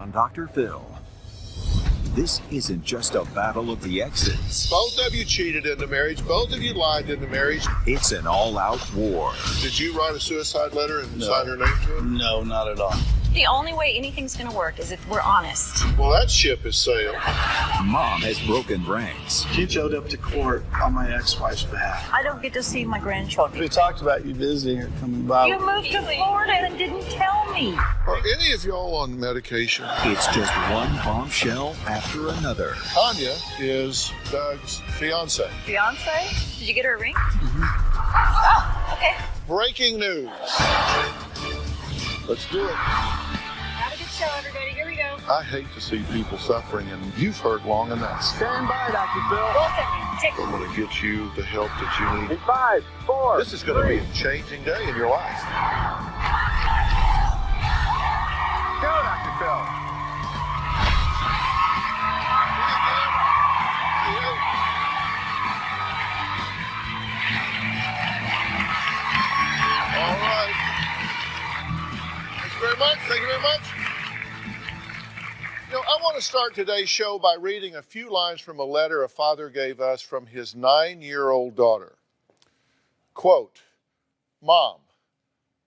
on Dr. Phill. This isn't just a battle of the exes. Both of you cheated in the marriage. Both of you lied in the marriage. It's an all-out war. Did you write a suicide letter and sign her name to it? No, not at all. The only way anything's going to work is if we're honest. Well, that ship has sailed. Mom has broken ranks. She showed up to court on my ex-wife's behalf. I don't get to see my grandchildren. We talked about you visiting her, coming by. You moved to Florida and didn't tell me. Are any of y'all on medication? It's just one bombshell after another. Tanya is Doug's fiance. Fiance? Did you get her a ring? Oh, okay. Breaking news. Let's do it. Have a good show, everybody. Here we go. I hate to see people suffering, and you've heard long enough. Stand by, Dr. Phill. Hold a second. Take I'm going to get you the help that you need. In 5, 4, This is going to be a changing day in your life. Go, Dr. Phill. All right. Thank you very much. Thank you very much. You know, I want to start today's show by reading a few lines from a letter a father gave us from his 9-year-old daughter. Quote, Mom,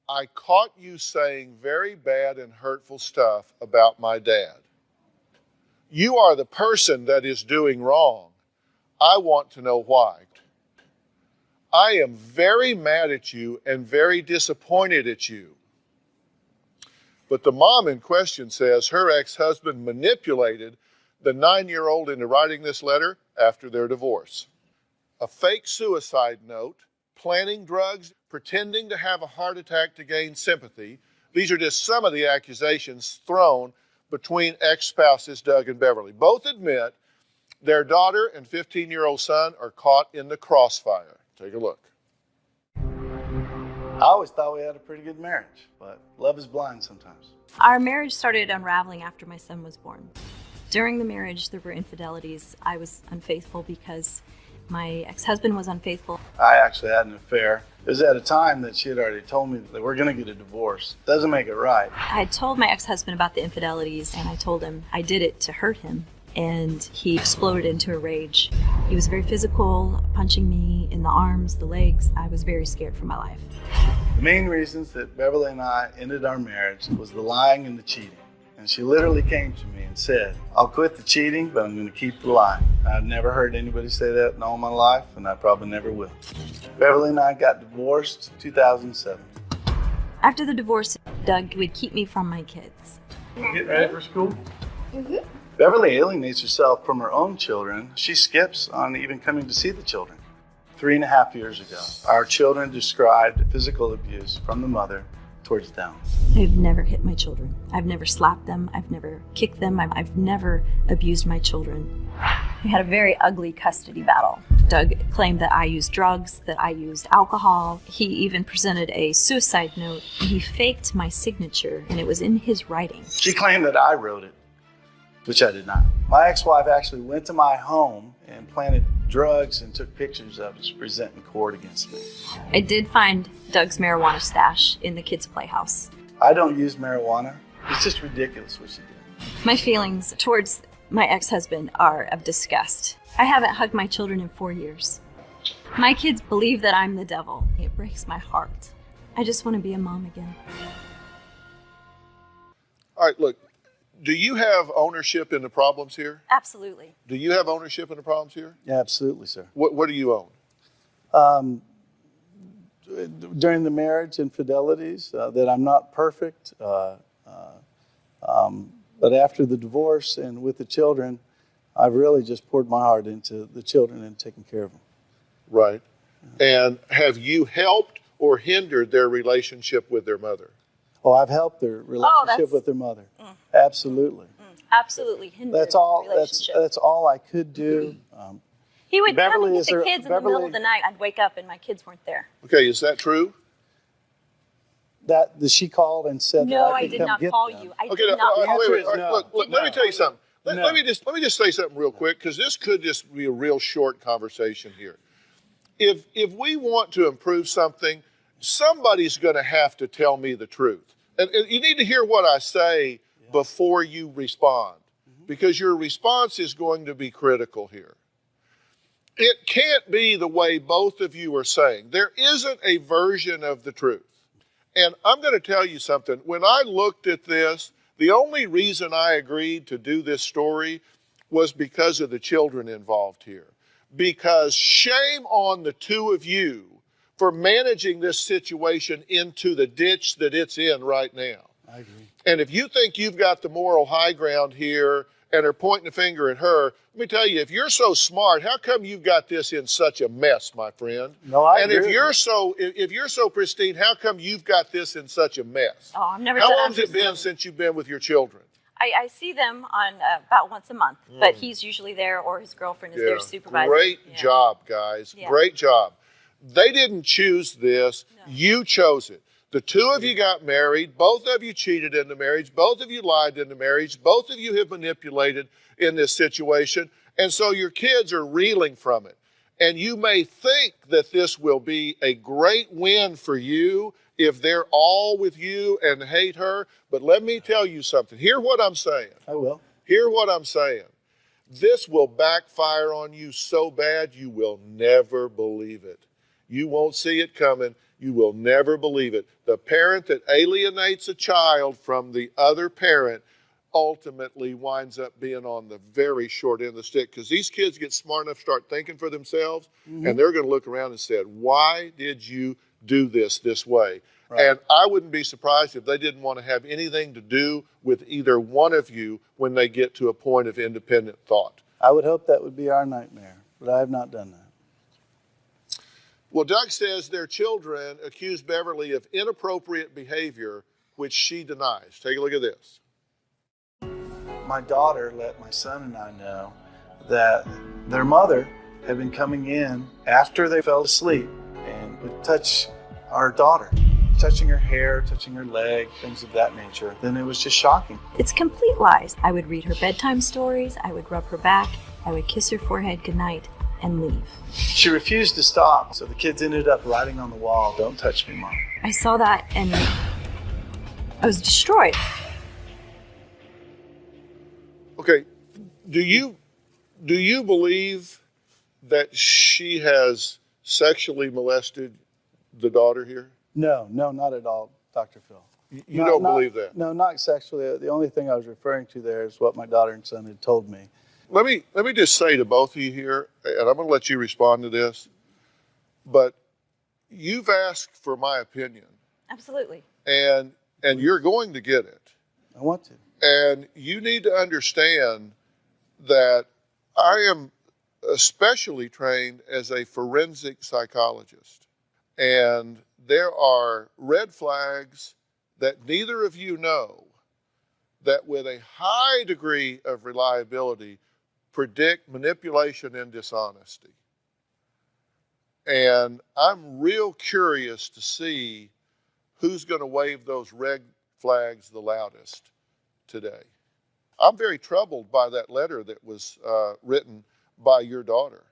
I caught you saying very bad and hurtful stuff about my dad. You are the person that is doing wrong. I want to know why. I am very mad at you and very disappointed at you. But the mom in question says her ex-husband manipulated the 9-year-old into writing this letter after their divorce. A fake suicide note, planting drugs, pretending to have a heart attack to gain sympathy. These are just some of the accusations thrown between ex-spouses Doug and Beverly. Both admit their daughter and 15-year-old son are caught in the crossfire. Take a look. I always thought we had a pretty good marriage, but love is blind sometimes. Our marriage started unraveling after my son was born. During the marriage, there were infidelities. I was unfaithful because my ex-husband was unfaithful. I actually had an affair. It was at a time that she had already told me that we're going to get a divorce. Doesn't make it right. I had told my ex-husband about the infidelities, and I told him I did it to hurt him, and he exploded into a rage. He was very physical, punching me in the arms, the legs. I was very scared for my life. The main reasons that Beverly and I ended our marriage was the lying and the cheating. And she literally came to me and said, I'll quit the cheating, but I'm going to keep the lying. I've never heard anybody say that in all my life, and I probably never will. Beverly and I got divorced in 2007. After the divorce, Doug would keep me from my kids. Getting ready for school? Mm-hmm. Beverly alienates herself from her own children. She skips on even coming to see the children. 3.5 years ago, our children described physical abuse from the mother towards them. I've never hit my children. I've never slapped them. I've never kicked them. I've never abused my children. We had a very ugly custody battle. Doug claimed that I used drugs, that I used alcohol. He even presented a suicide note. He faked my signature, and it was in his writing. She claimed that I wrote it, which I did not. My ex-wife actually went to my home and planted drugs and took pictures of it to present in court against me. I did find Doug's marijuana stash in the kids' playhouse. I don't use marijuana. It's just ridiculous what she did. My feelings towards my ex-husband are of disgust. I haven't hugged my children in 4 years. My kids believe that I'm the devil. It breaks my heart. I just want to be a mom again. All right, look, do you have ownership in the problems here? Absolutely. Do you have ownership in the problems here? Yeah, absolutely, sir. What do you own? During the marriage, infidelities, that I'm not perfect, but after the divorce and with the children, I've really just poured my heart into the children and taken care of them. Right. And have you helped or hindered their relationship with their mother? Oh, I've helped their relationship with their mother. Absolutely. Absolutely hindered That's all. the relationship. That's all I could do. He would come Beverly, and is get the there- kids in the middle of the night. I'd wake up and my kids weren't there. Okay, is that true? That she called and said No, that I I could did come not get call them. you. I Okay, did not wait, call wait, you. wait. All right, No. look, let me tell you something. Let me just say something real quick, because this could just be a real short conversation here. If we want to improve something, somebody's going to have to tell me the truth. And you need to hear what I say before you respond, because your response is going to be critical here. It can't be the way both of you are saying. There isn't a version of the truth. And I'm going to tell you something. When I looked at this, the only reason I agreed to do this story was because of the children involved here. Because shame on the two of you for managing this situation into the ditch that it's in right now. I agree. And if you think you've got the moral high ground here and are pointing a finger at her, let me tell you, if you're so smart, how come you've got this in such a mess, my friend? No, I and agree. if you're so pristine, how come you've got this in such a mess? Oh, I've never How said long I'm has it been pristine. since you've been with your children? I see them on about once a month, but he's usually there, or his girlfriend is their supervisor. Great Yeah. job, guys. Yeah. Great job. They didn't choose this. No. You chose it. The two of you got married. Both of you cheated in the marriage. Both of you lied in the marriage. Both of you have manipulated in this situation. And so your kids are reeling from it. And you may think that this will be a great win for you if they're all with you and hate her. But let me tell you something. Hear what I'm saying. I will. Hear what I'm saying. This will backfire on you so bad you will never believe it. You won't see it coming. You will never believe it. The parent that alienates a child from the other parent ultimately winds up being on the very short end of the stick, because these kids get smart enough to start thinking for themselves, and they're going to look around and say, why did you do this way? Right. And I wouldn't be surprised if they didn't want to have anything to do with either one of you when they get to a point of independent thought. I would hope that would be our nightmare, but I have not done that. Well, Doug says their children accuse Beverly of inappropriate behavior, which she denies. Take a look at this. My daughter let my son and I know that their mother had been coming in after they fell asleep and would touch our daughter, touching her hair, touching her leg, things of that nature. Then it was just shocking. It's complete lies. I would read her bedtime stories, I would rub her back, I would kiss her forehead goodnight, and leave. She refused to stop, so the kids ended up writing on the wall, "Don't touch me, Mom." I saw that and I was destroyed. Okay, do you believe that she has sexually molested the daughter here? No, not at all, Dr. Phill. You don't believe that? No, not sexually. The only thing I was referring to there is what my daughter and son had told me. Let me just say to both of you here, and I'm going to let you respond to this, but you've asked for my opinion. Absolutely. And you're going to get it. I want to. And you need to understand that I am especially trained as a forensic psychologist. And there are red flags that neither of you know that with a high degree of reliability predict manipulation and dishonesty. And I'm real curious to see who's going to wave those red flags the loudest today. I'm very troubled by that letter that was written by your daughter.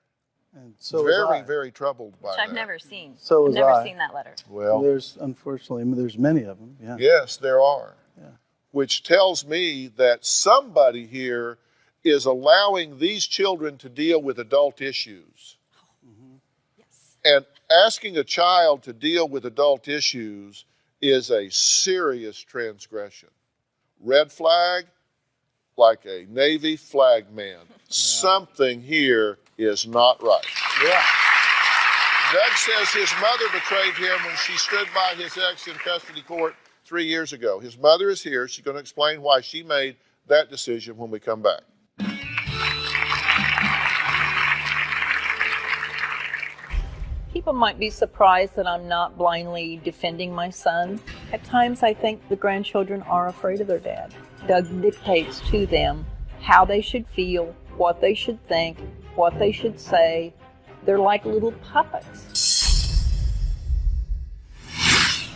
And so was I. Very troubled by Which that. I've never seen. So I've was never I. seen that letter. Well, Unfortunately, there's many of them. Yeah. yes, there are. Yeah. Which tells me that somebody here is allowing these children to deal with adult issues. Yes. And asking a child to deal with adult issues is a serious transgression. Red flag, like a Navy flag man. Something here is not right. Yeah. Doug says his mother betrayed him when she stood by his ex in custody court 3 years ago. His mother is here. She's going to explain why she made that decision when we come back. People might be surprised that I'm not blindly defending my son. At times I think the grandchildren are afraid of their dad. Doug dictates to them how they should feel, what they should think, what they should say. They're like little puppets.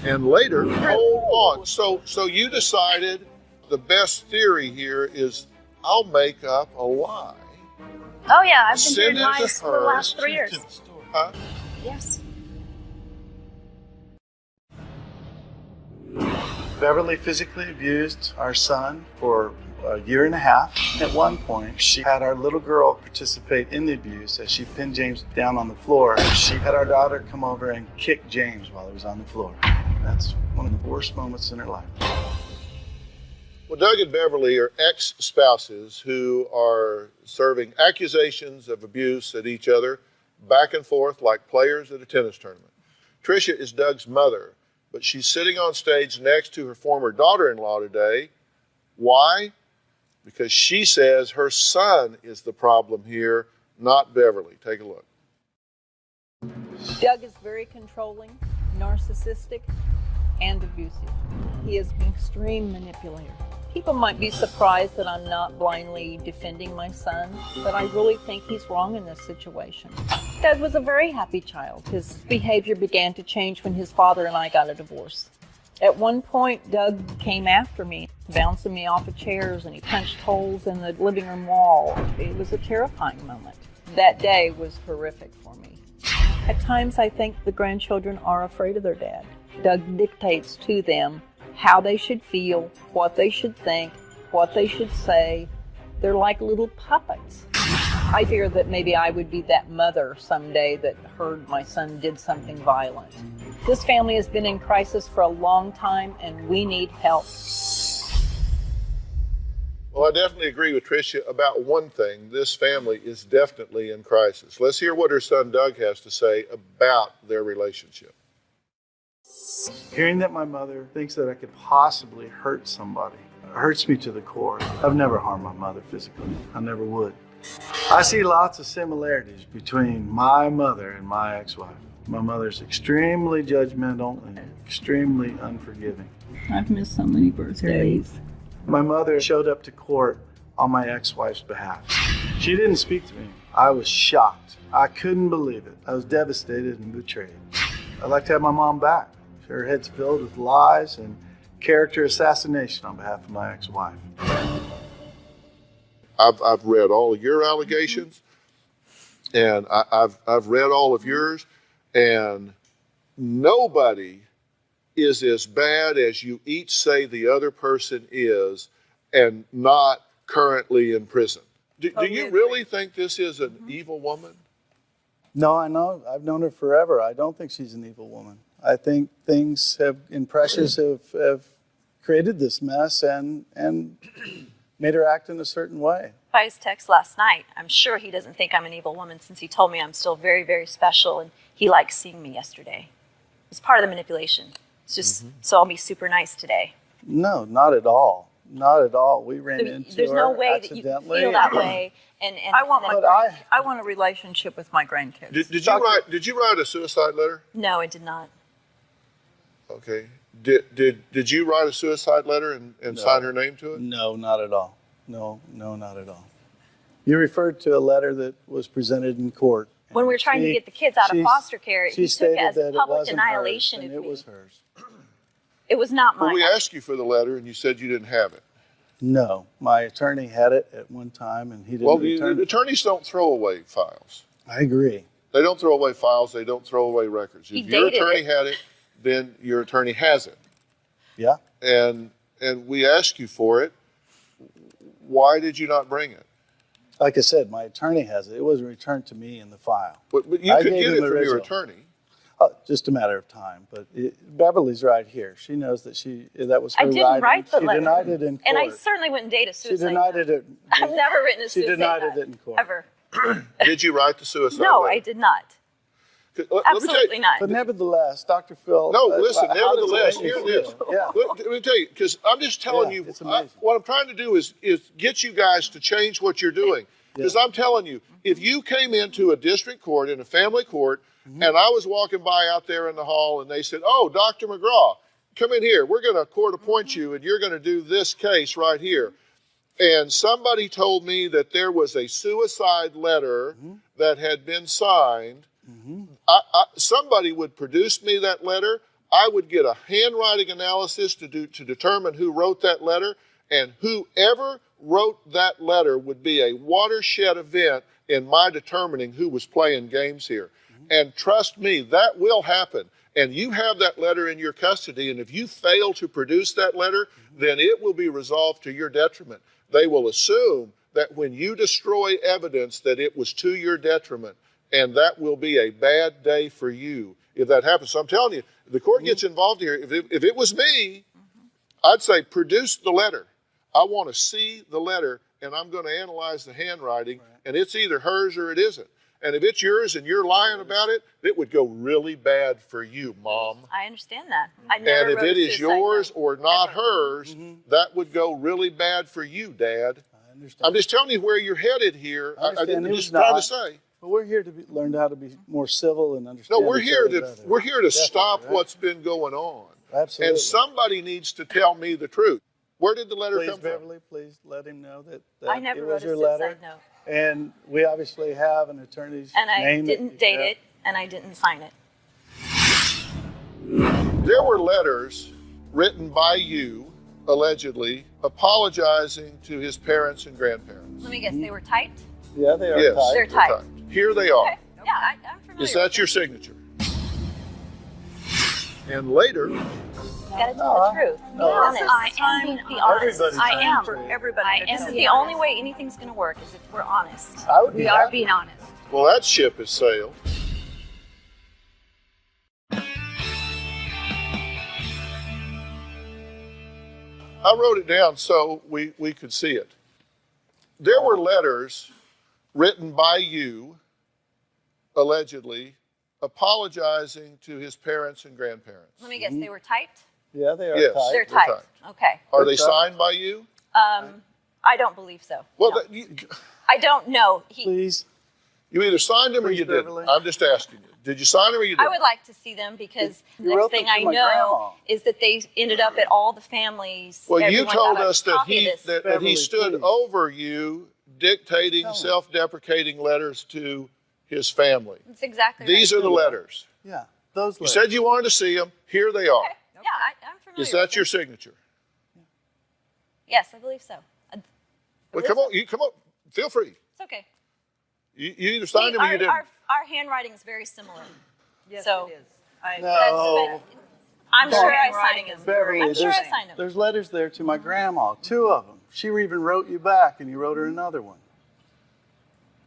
And later, hold on. So you decided the best theory here is I'll make up a lie. Oh yeah, I've been Send doing it to lies for her. the last 3 years. Huh? Yes. Beverly physically abused our son for a year and a half. At one point, she had our little girl participate in the abuse as she pinned James down on the floor. She had our daughter come over and kick James while he was on the floor. That's one of the worst moments in her life. Well, Doug and Beverly are ex-spouses who are serving accusations of abuse at each other back and forth like players at a tennis tournament. Tricia is Doug's mother, but she's sitting on stage next to her former daughter-in-law today. Why? Because she says her son is the problem here, not Beverly. Take a look. Doug is very controlling, narcissistic, and abusive. He is an extreme manipulator. People might be surprised that I'm not blindly defending my son, but I really think he's wrong in this situation. Doug was a very happy child. His behavior began to change when his father and I got a divorce. At one point, Doug came after me, bouncing me off of chairs, and he punched holes in the living room wall. It was a terrifying moment. That day was horrific for me. At times, I think the grandchildren are afraid of their dad. Doug dictates to them how they should feel, what they should think, what they should say. They're like little puppets. I fear that maybe I would be that mother someday that heard my son did something violent. This family has been in crisis for a long time, and we need help. Well, I definitely agree with Tricia about one thing. This family is definitely in crisis. Let's hear what her son Doug has to say about their relationship. Hearing that my mother thinks that I could possibly hurt somebody hurts me to the core. I've never harmed my mother physically. I never would. I see lots of similarities between my mother and my ex-wife. My mother's extremely judgmental and extremely unforgiving. I've missed so many birthdays. My mother showed up to court on my ex-wife's behalf. She didn't speak to me. I was shocked. I couldn't believe it. I was devastated and betrayed. I'd like to have my mom back. Her head's filled with lies and character assassination on behalf of my ex-wife. I've read all of your allegations, and I've read all of yours, and nobody is as bad as you each say the other person is and not currently in prison. Do you really think this is an evil woman? No, I know. I've known her forever. I don't think she's an evil woman. I think things and pressures have created this mess and made her act in a certain way. By his text last night, I'm sure he doesn't think I'm an evil woman since he told me I'm still very, very special and he liked seeing me yesterday. It's part of the manipulation. It's just so I'll be super nice today. No, not at all. Not at all. We ran into There's her no way that you can feel that way. And I want I want a relationship with my grandkids. Did you write a suicide letter? No, I did not. Okay. Did you write a suicide letter and sign her name to it? No, not at all. No, not at all. You referred to a letter that was presented in court. When we were trying to get the kids out of foster care, he took it as a public annihilation of me. It was hers. It was not mine. Well, we asked you for the letter, and you said you didn't have it. No, my attorney had it at one time, and he didn't return it. Attorneys don't throw away files. I agree. They don't throw away files. They don't throw away records. If your attorney had it, then your attorney has it. Yeah. And we asked you for it. Why did you not bring it? Like I said, my attorney has it. It wasn't returned to me in the file. But you could get it from your attorney. Oh, just a matter of time. But Beverly's right here. She knows that that was her writing. I didn't write the letter. She denied it in court. And I certainly wouldn't date a suicide. She denied it. I've never written a suicide. She denied it in court. Ever. Did you write the suicide No, letter? I did not. Absolutely not. But nevertheless, Dr. Phill. No, listen, nevertheless, hear this. Yeah. Let me tell you, because I'm just telling you, what I'm trying to do is get you guys to change what you're doing. Because I'm telling you, if you came into a district court, in a family court, and I was walking by out there in the hall and they said, oh, Dr. McGraw, come in here. We're going to court appoint you and you're going to do this case right here. And somebody told me that there was a suicide letter that had been signed. Somebody would produce me that letter. I would get a handwriting analysis to determine who wrote that letter. And whoever wrote that letter would be a watershed event in my determining who was playing games here. And trust me, that will happen. and you have that letter in your custody, and if you fail to produce that letter, then it will be resolved to your detriment. They will assume that when you destroy evidence that it was to your detriment, and that will be a bad day for you if that happens. So I'm telling you, the court gets involved here. If it was me, I'd say produce the letter. I want to see the letter, and I'm going to analyze the handwriting, and it's either hers or it isn't. And if it's yours and you're lying about it, it would go really bad for you, Mom. I understand that. I never And if wrote it a is suicide yours note. or not Ever. hers, that would go really bad for you, Dad. I understand. I'm just telling you where you're headed here. I understand. I'm It just was trying not. to say. But we're here to learn how to be more civil and understand. No, we're each here other to better. we're here to Definitely, stop right? what's been going on. Absolutely. And somebody needs to tell me the truth. Where did the letter Please, come Beverly, please let him know that I never it wrote was a your suicide letter. note. And we obviously have an attorney's And I name. didn't date it, and I didn't sign it. There were letters written by you, allegedly, apologizing to his parents and grandparents. Let me guess, they were typed? Yeah, they are Yes, typed. They're typed. Here they are. Okay. Yeah, I'm familiar. Is that your signature? And later, You gotta tell the truth. Be honest. I am being Be honest. honest. Everybody's I am. for Everybody. I This am is being the only honest. way anything's gonna work is if we're honest. I would be We are happy. being honest. well, that ship has sailed. I wrote it down so we could see it. There were letters written by you, allegedly, apologizing to his parents and grandparents. Let me guess, they were typed? Yeah, they are Yes. typed. They're They're typed. Okay. Are they They're typed. signed by you? I don't believe so. Well, No. you I don't know. Please. either signed them or Please, you didn't. Beverly. I'm just asking you. Did you sign them or you didn't? I would like to see them because You the wrote next thing them I to my know grandma. is that they ended up at all the families. Well, you Everyone told got a us that copy of he this. that he Beverly, stood please. over you dictating Tell him. self-deprecating letters to his family. That's exactly These right. are the letters. Yeah, those You letters. said you wanted to see them. Here they are. Okay. Yeah, I'm familiar. Is that with your them. signature? Yes, I believe so. Well, come on. You come on. Feel free. It's okay. You either signed them or you didn't. Our handwriting is very similar. Yes, So- it is. I, No. I'm sure I Handwriting signed is them. Beverly, I'm sure there's, I signed them. there's letters there to my grandma, 2 of them. She even wrote you back, and you wrote her another one.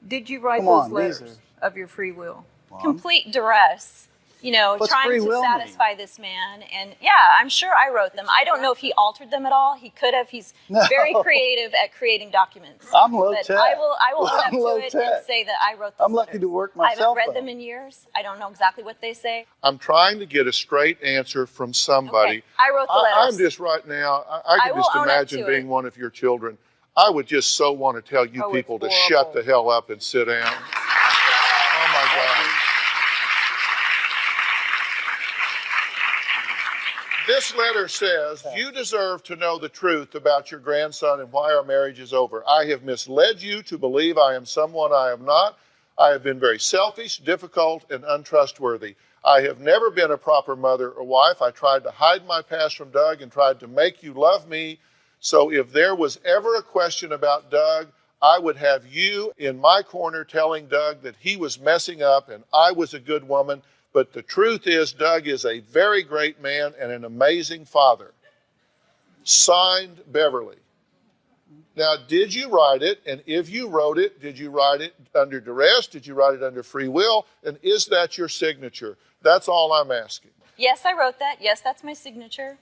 Did you write Come those on, letters these of your free will? Mom. Complete duress. What's Trying free to will mean? satisfy this man. And yeah, I'm sure I wrote them. I don't know if he altered them at all. He could have. He's No. very creative at creating documents. I'm low But tech. I will own up I'm to low it tech. and say that I wrote those I'm lucky letters. to work I haven't myself. read them in years. I don't know exactly what they say. I'm trying to get a straight answer from somebody. Okay. I wrote the letters. I'm just right now. I I can will just own up imagine to being it. one of your children. I would just so want to tell you Oh, it's people to horrible. shut the hell up and sit down. Oh my God. This letter says, you deserve to know the truth about your grandson and why our marriage is over. I have misled you to believe I am someone I am not. I have been very selfish, difficult, and untrustworthy. I have never been a proper mother or wife. I tried to hide my past from Doug and tried to make you love me. So if there was ever a question about Doug, I would have you in my corner telling Doug that he was messing up and I was a good woman. But the truth is, Doug is a very great man and an amazing father. Signed, Beverly. Now, did you write it? And if you wrote it, did you write it under duress? Did you write it under free will? And is that your signature? That's all I'm asking. Yes, I wrote that. Yes, that's my signature.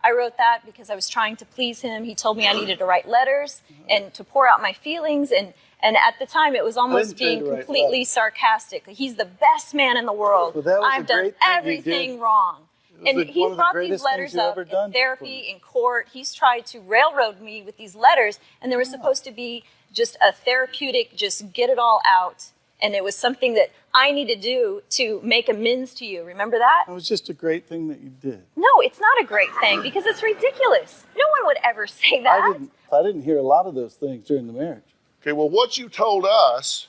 I wrote that because I was trying to please him. He told me I needed to write letters and to pour out my feelings. And at the time, it was almost didn't say being to write completely letters. sarcastic. He's the best man in the world. Well, that was I've a done great thing you everything did. wrong. was And one he of the brought these greatest letters things you up ever in done for therapy, me. in court. He's tried to railroad me with these letters. And they were supposed to be just a therapeutic, just get it all out. And it was something that I need to do to make amends to you. Remember that? It was just a great thing that you did. No, it's not a great thing because it's ridiculous. No one would ever say that. I didn't hear a lot of those things during the marriage. Okay, well, what you told us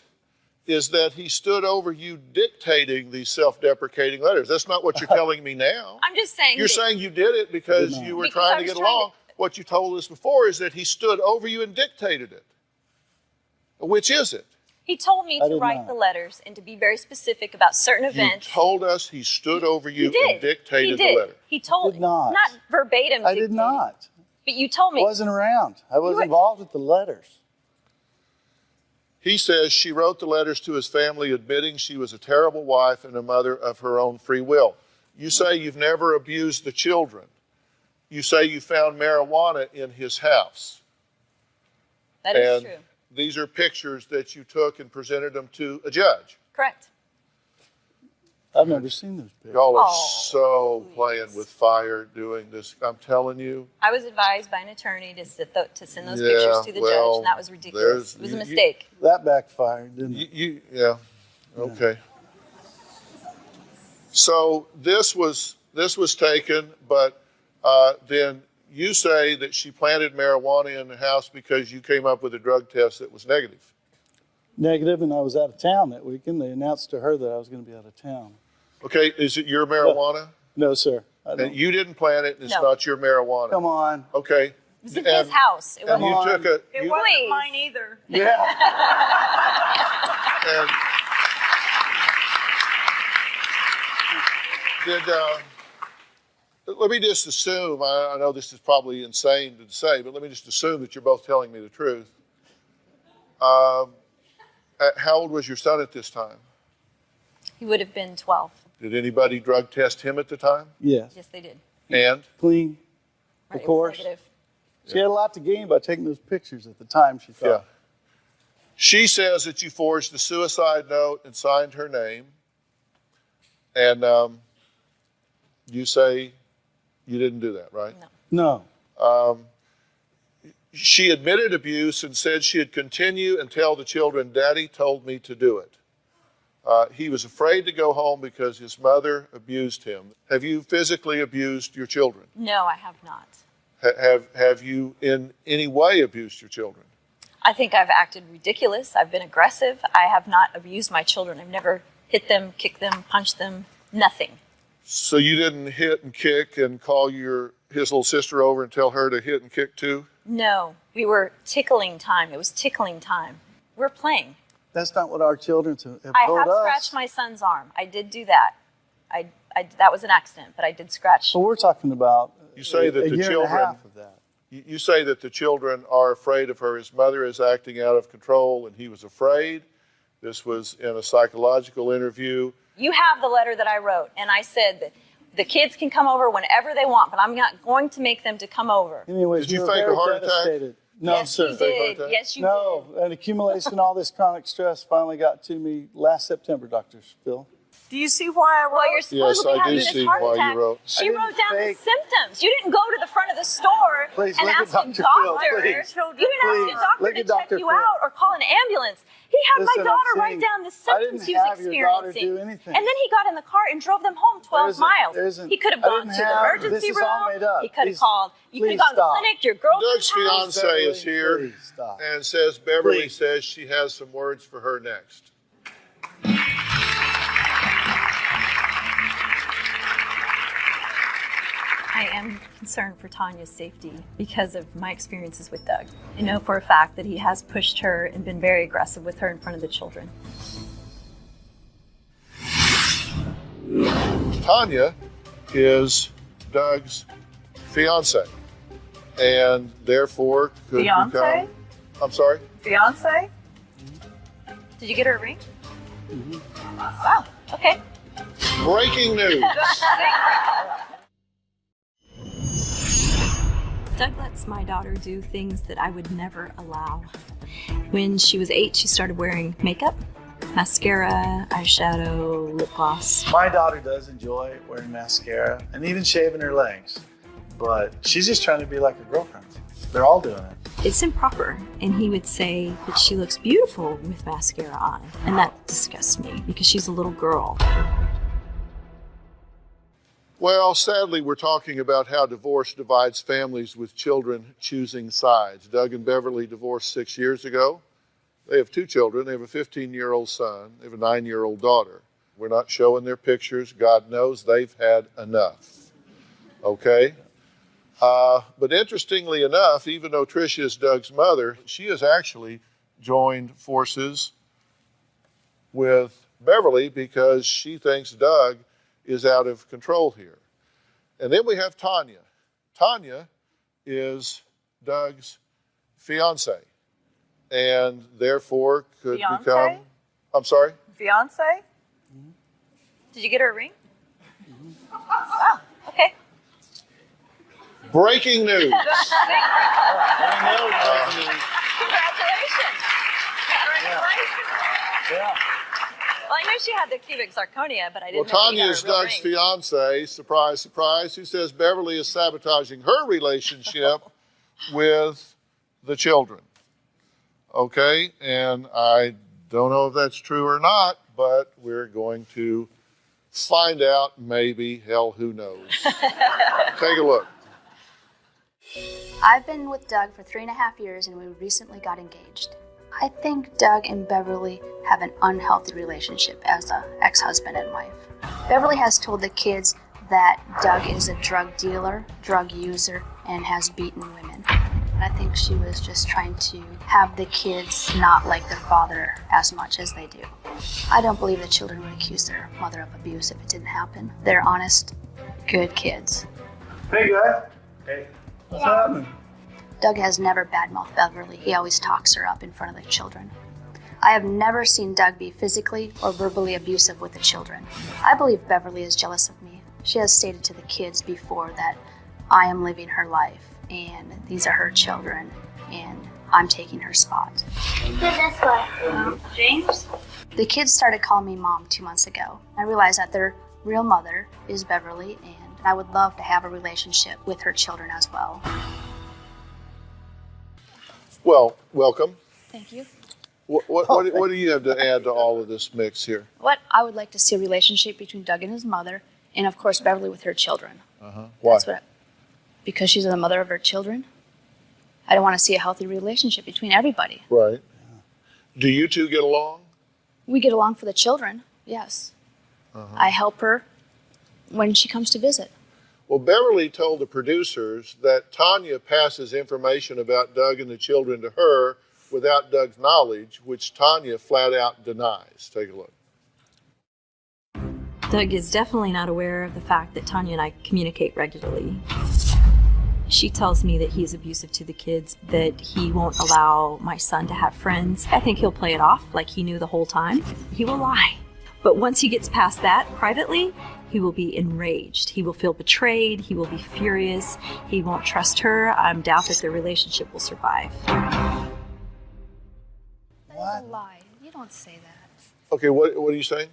is that he stood over you dictating these self-deprecating letters. That's not what you're telling me now. I'm just saying. You're that saying you did it because not. you were Because trying I to was get trying along. What you told us before is that he stood over you and dictated it. Which is it? He told me I to did write not. the letters and to be very specific about certain You events. told us he stood over He you did. and dictated He did. the letter. He told Did not. not verbatim. I did dictated, not. But you told me. Wasn't around. I was were- involved with the letters. He says she wrote the letters to his family admitting she was a terrible wife and a mother of her own free will. You say you've never abused the children. You say you found marijuana in his house. That is And true. these are pictures that you took and presented them to a judge. Correct. I've never seen those pictures. Y'all are Oh, so playing with fire doing this. I'm telling you. I was advised by an attorney to send those Yeah, pictures to the well, judge, and that was ridiculous. there's- It was a you- mistake. That backfired, didn't it? Yeah. Okay. So this was taken, but then you say that she planted marijuana in the house because you came up with a drug test that was negative. Negative, and I was out of town that weekend. They announced to her that I was going to be out of town. Okay, is it your marijuana? No, sir. I And don't. you didn't plant it, and it's No. not your marijuana. Come on. Okay. It was in his house. It And wasn't. you on. took a It you- wasn't Please. mine either. Yeah. and did let me just assume, I know this is probably insane to say, but let me just assume that you're both telling me the truth. How old was your son at this time? He would have been 12. Did anybody drug test him at the time? Yes. Yes, they did. And Clean. Right, it was course. negative. She had a lot to gain by taking those pictures at the time, she thought. yeah. She says that you forged a suicide note and signed her name. And you say you didn't do that, right? No. No. She admitted abuse and said she'd continue and tell the children, Daddy told me to do it. He was afraid to go home because his mother abused him. Have you physically abused your children? No, I have not. Have you in any way abused your children? I think I've acted ridiculous. I've been aggressive. I have not abused my children. I've never hit them, kicked them, punched them, nothing. So you didn't hit and kick and call his little sister over and tell her to hit and kick too? No, we were tickling time. It was tickling time. We're playing. That's not what our children have I told have us. scratched my son's arm. I did do that. That was an accident, but I did scratch. So we're talking about You say that a the year and a children- half of that. You say that the children are afraid of her. His mother is acting out of control and he was afraid. This was in a psychological interview. You have the letter that I wrote, and I said that the kids can come over whenever they want, but I'm not going to make them to come over. Anyways, Did you we were fake a very heart attack? devastated. No, yes, sir. you Fake heart did. attack? Yes, you No, did. an accumulation of all this chronic stress finally got to me last September, Dr. Phill. Do you see why I wrote? Well, you're supposedly I having do this see heart why you attack. wrote. She I didn't wrote down fake- the symptoms. You didn't go to the front of the store Please, and look at ask a Dr. Phill, doctor. please. You didn't Please, ask a doctor look to at check Dr. you Phill. out or call an ambulance. He had Listen, my daughter I'm write saying, down the I symptoms didn't he was have your daughter experiencing. do anything. And then he got in the car and drove them home 12 miles. there isn't- He could have I gone to didn't the have- emergency this is all room. made up. He could have Please- called. You could have please gone to the stop. clinic. Your girlfriend's Doug's house. fiance is here Please stop. and says Beverly Please. says she has some words for her next. I am concerned for Tanya's safety because of my experiences with Doug. I know for a fact that he has pushed her and been very aggressive with her in front of the children. Tanya is Doug's fiance and therefore could Fiance? become, I'm sorry? Fiance? Did you get her a ring? Wow, okay. Breaking news. Doug lets my daughter do things that I would never allow. When she was 8, she started wearing makeup, mascara, eyeshadow, lip gloss. My daughter does enjoy wearing mascara and even shaving her legs, but she's just trying to be like her girlfriends. They're all doing it. It's improper, and he would say that she looks beautiful with mascara on, and that disgusts me because she's a little girl. Well, sadly, we're talking about how divorce divides families with children choosing sides. Doug and Beverly divorced 6 years ago. They have 2 children. They have a 15-year-old son. They have a 9-year-old daughter. We're not showing their pictures. God knows they've had enough. Okay? But interestingly enough, even though Tricia is Doug's mother, she has actually joined forces with Beverly because she thinks Doug is out of control here. And then we have Tanya. Tanya is Doug's fiance and therefore could Fiance? become, I'm sorry? Fiance? Did you get her a ring? Oh, okay. Breaking news. Congratulations. Yeah. Well, I knew she had the cubic zirconia, but I Well, didn't know she Tanya had is a real Doug's ring. fiance, surprise, surprise, who says Beverly is sabotaging her relationship with the children. Okay, and I don't know if that's true or not, but we're going to find out, maybe. Hell, who knows? Take a look. I've been with Doug for 3.5 years and we recently got engaged. I think Doug and Beverly have an unhealthy relationship as an ex-husband and wife. Beverly has told the kids that Doug is a drug dealer, drug user, and has beaten women. I think she was just trying to have the kids not like their father as much as they do. I don't believe the children would accuse their mother of abuse if it didn't happen. They're honest, good kids. Hey, guys. Hey. What's happening? Doug has never badmouthed Beverly. He always talks her up in front of the children. I have never seen Doug be physically or verbally abusive with the children. I believe Beverly is jealous of me. She has stated to the kids before that I am living her life and these are her children and I'm taking her spot. Good this way. James? The kids started calling me mom 2 months ago. I realized that their real mother is Beverly and I would love to have a relationship with her children as well. Well, welcome. Thank you. What do you have to add to all of this mix here? What I would like to see a relationship between Doug and his mother, and of course Beverly with her children. Why? Because she's the mother of her children. I don't want to see a healthy relationship between everybody. Right. Do you two get along? We get along for the children, yes. I help her when she comes to visit. Well, Beverly told the producers that Tanya passes information about Doug and the children to her without Doug's knowledge, which Tanya flat out denies. Take a look. Doug is definitely not aware of the fact that Tanya and I communicate regularly. She tells me that he's abusive to the kids, that he won't allow my son to have friends. I think he'll play it off like he knew the whole time. He will lie. But once he gets past that privately, he will be enraged. He will feel betrayed. He will be furious. He won't trust her. I doubt that their relationship will survive. That's a lie. You don't say that. Okay, what are you saying?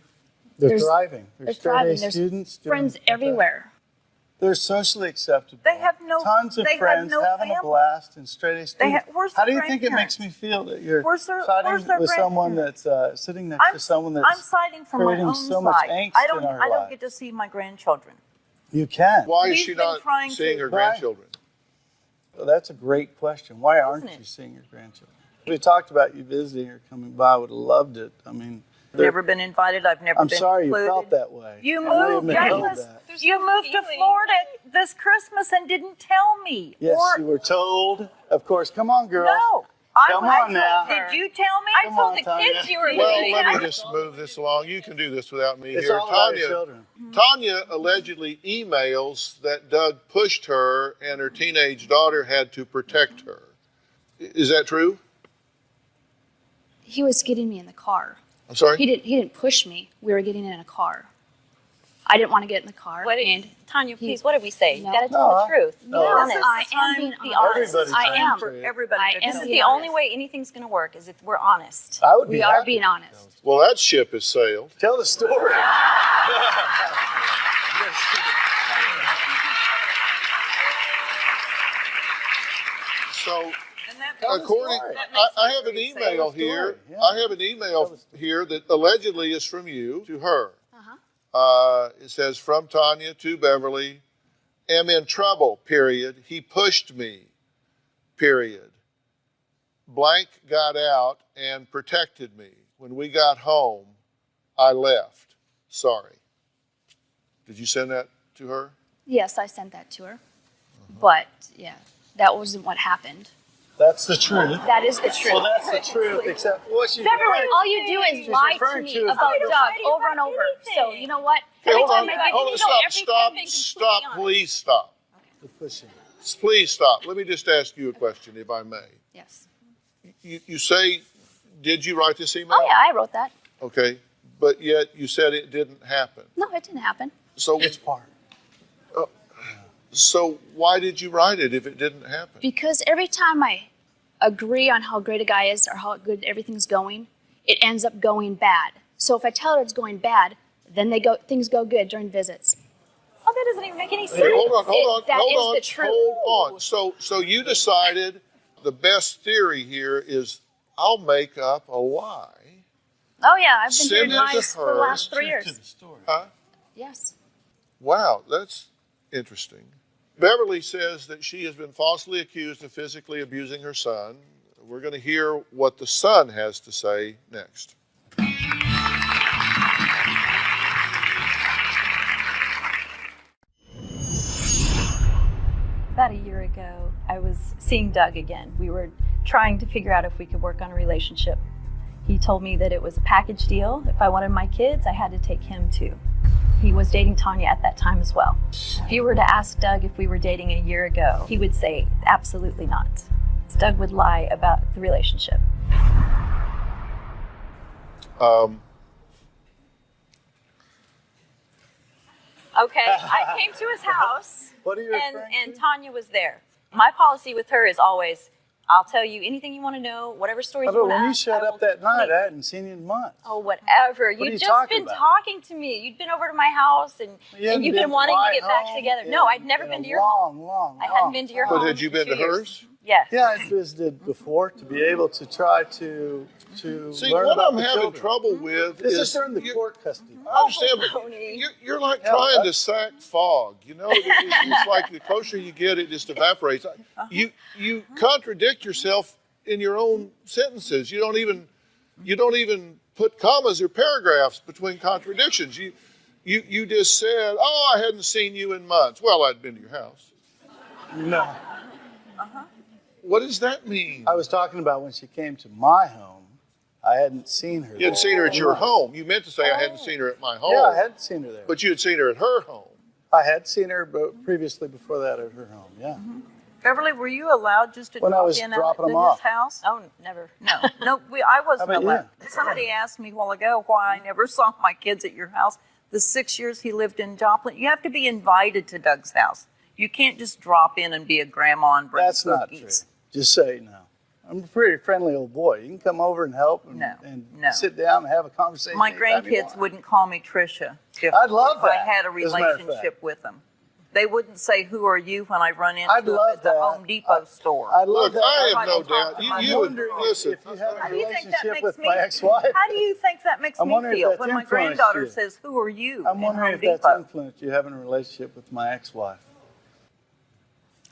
They're There's- thriving. They're straight A thriving. There's students. doing friends like that. everywhere. They're socially acceptable. They have no- tons of they have friends no having a family. blast and straight A students. where's How the do you think it makes grandparents? me feel that you're Where's their siding with someone grandparents? that's sitting next to someone that's I'm siding for my creating own so much side. angst I don't in our I don't lives? get to see my grandchildren. You can. Why is We've she been not trying seeing to- her Why? grandchildren? Well, that's a great question. Why aren't Isn't it? you seeing your grandchildren? We talked about you visiting or coming by. I would have loved it. I mean, Never been invited. I've never I'm been sorry you included. felt that way. You I know you've moved, been told Douglas. that. You moved to Florida this Christmas and didn't tell me. Yes, Or- you were told. Of course. Come on, girl. No. Come on now. Did you tell me? Come on, Tanya. Well, let me just move this along. You can do this without me It's here. all about your children. Tanya allegedly emails that Doug pushed her and her teenage daughter had to protect her. Is that true? He was getting me in the car. I'm sorry? He didn't push me. We were getting in a car. I didn't want to get in the car. Tanya, please, what did we say? No. You gotta tell No, the truth. no. Be This honest. is I am time being to be honest. Everybody's I trying am. to- For everybody I to am This know. is being the only honest. way anything's gonna work is if we're honest. I would be We are happy. being honest. Well, that ship has sailed. Tell the story. So, And that- Tell the according, story. I have an email here. Yeah. I have an email here that allegedly is from you to her. It says, from Tanya to Beverly, am in trouble, period. He pushed me, period. Blank got out and protected me. When we got home, I left. Sorry. Did you send that to her? Yes, I sent that to her. But, yeah, that wasn't what happened. That's the truth. That is the truth. Well, that's the truth, except what she's Beverly, referring- all you do is she's lie to referring me to is- about I don't Doug try to over and write over. So, anything. you know what? Okay, hold on, Every time I hold on, give- stop, please stop. The pushing. Please stop. Let me just ask you a question, if I may. Yes. You say, did you write this email? Oh, yeah, I wrote that. Okay, but yet you said it didn't happen. No, it didn't happen. So, Which part? so why did you write it if it didn't happen? Because every time I agree on how great a guy is or how good everything's going, it ends up going bad. So if I tell her it's going bad, then things go good during visits. Oh, that doesn't even make any sense. Hey, hold on. That is the truth. Hold on. So you decided the best theory here is I'll make up a lie. Oh, yeah, I've been Send doing it to lies for the her. last 3 Truth years. to the story. Huh? Yes. Wow, that's interesting. Beverly says that she has been falsely accused of physically abusing her son. We're going to hear what the son has to say next. About a year ago, I was seeing Doug again. We were trying to figure out if we could work on a relationship. He told me that it was a package deal. If I wanted my kids, I had to take him too. He was dating Tanya at that time as well. If you were to ask Doug if we were dating a year ago, he would say absolutely not. Doug would lie about the relationship. Okay, I came to his house, What are you referring and to? Tanya was there. My policy with her is always, I'll tell you anything you want to know, whatever stories Oh, you but want to when you ask. showed up that night, I hadn't seen you in months. Oh, whatever. are You'd you just talking been about? talking to me. You'd been over to my house, and hadn't you've been been wanting my to get back home together. in- No, I'd never in been a to your home. long I hadn't been to your But home. had you in been 2 to years. hers? Yes. Yeah, I visited before to be able to try to See, learn what about I'm the having children. trouble with This is is during the you- court custody. I understand, but Baloney. you're like Yeah, trying to that's- sack fog. You know, it's like the closer you get, it just evaporates. You contradict yourself in your own sentences. You don't even put commas or paragraphs between contradictions. You just said, "Oh, I hadn't seen you in months." Well, I'd been to your house. No. What does that mean? I was talking about when she came to my home. I hadn't seen her. You hadn't seen her at your home. You meant to say I hadn't seen her at my home. Yeah, I hadn't seen her there. But you had seen her at her home. I had seen her previously before that at her home, yeah. Beverly, were you allowed just to When I drop was in dropping at them his off. house? Oh, never. No, I wasn't How about allowed. Somebody asked me a while ago why I never saw my kids at your house. The 6 years he lived in Joplin, you have to be invited to Doug's house. You can't just drop in and be a grandma and bring That's not true. cookies. Just so you know. I'm a pretty friendly old boy. You can come over and help and, No. sit down and have a conversation. My anytime you grandkids want. wouldn't call me Tricia I'd love if I that, had a as a matter of fact. relationship with them. They wouldn't say, "Who are you?" when I run into I'd them love at the that. Home Depot store. I'd Look, love that. I have I no don't talk doubt. to You, my you I'm would wondering listen. if you have How a do you think that relationship makes with me? my ex-wife. How do you think that makes I'm me wondering if feel that's when my influenced granddaughter you. says, "Who are you?" I'm in wondering Home if that's Depot? influenced you having a relationship with my ex-wife.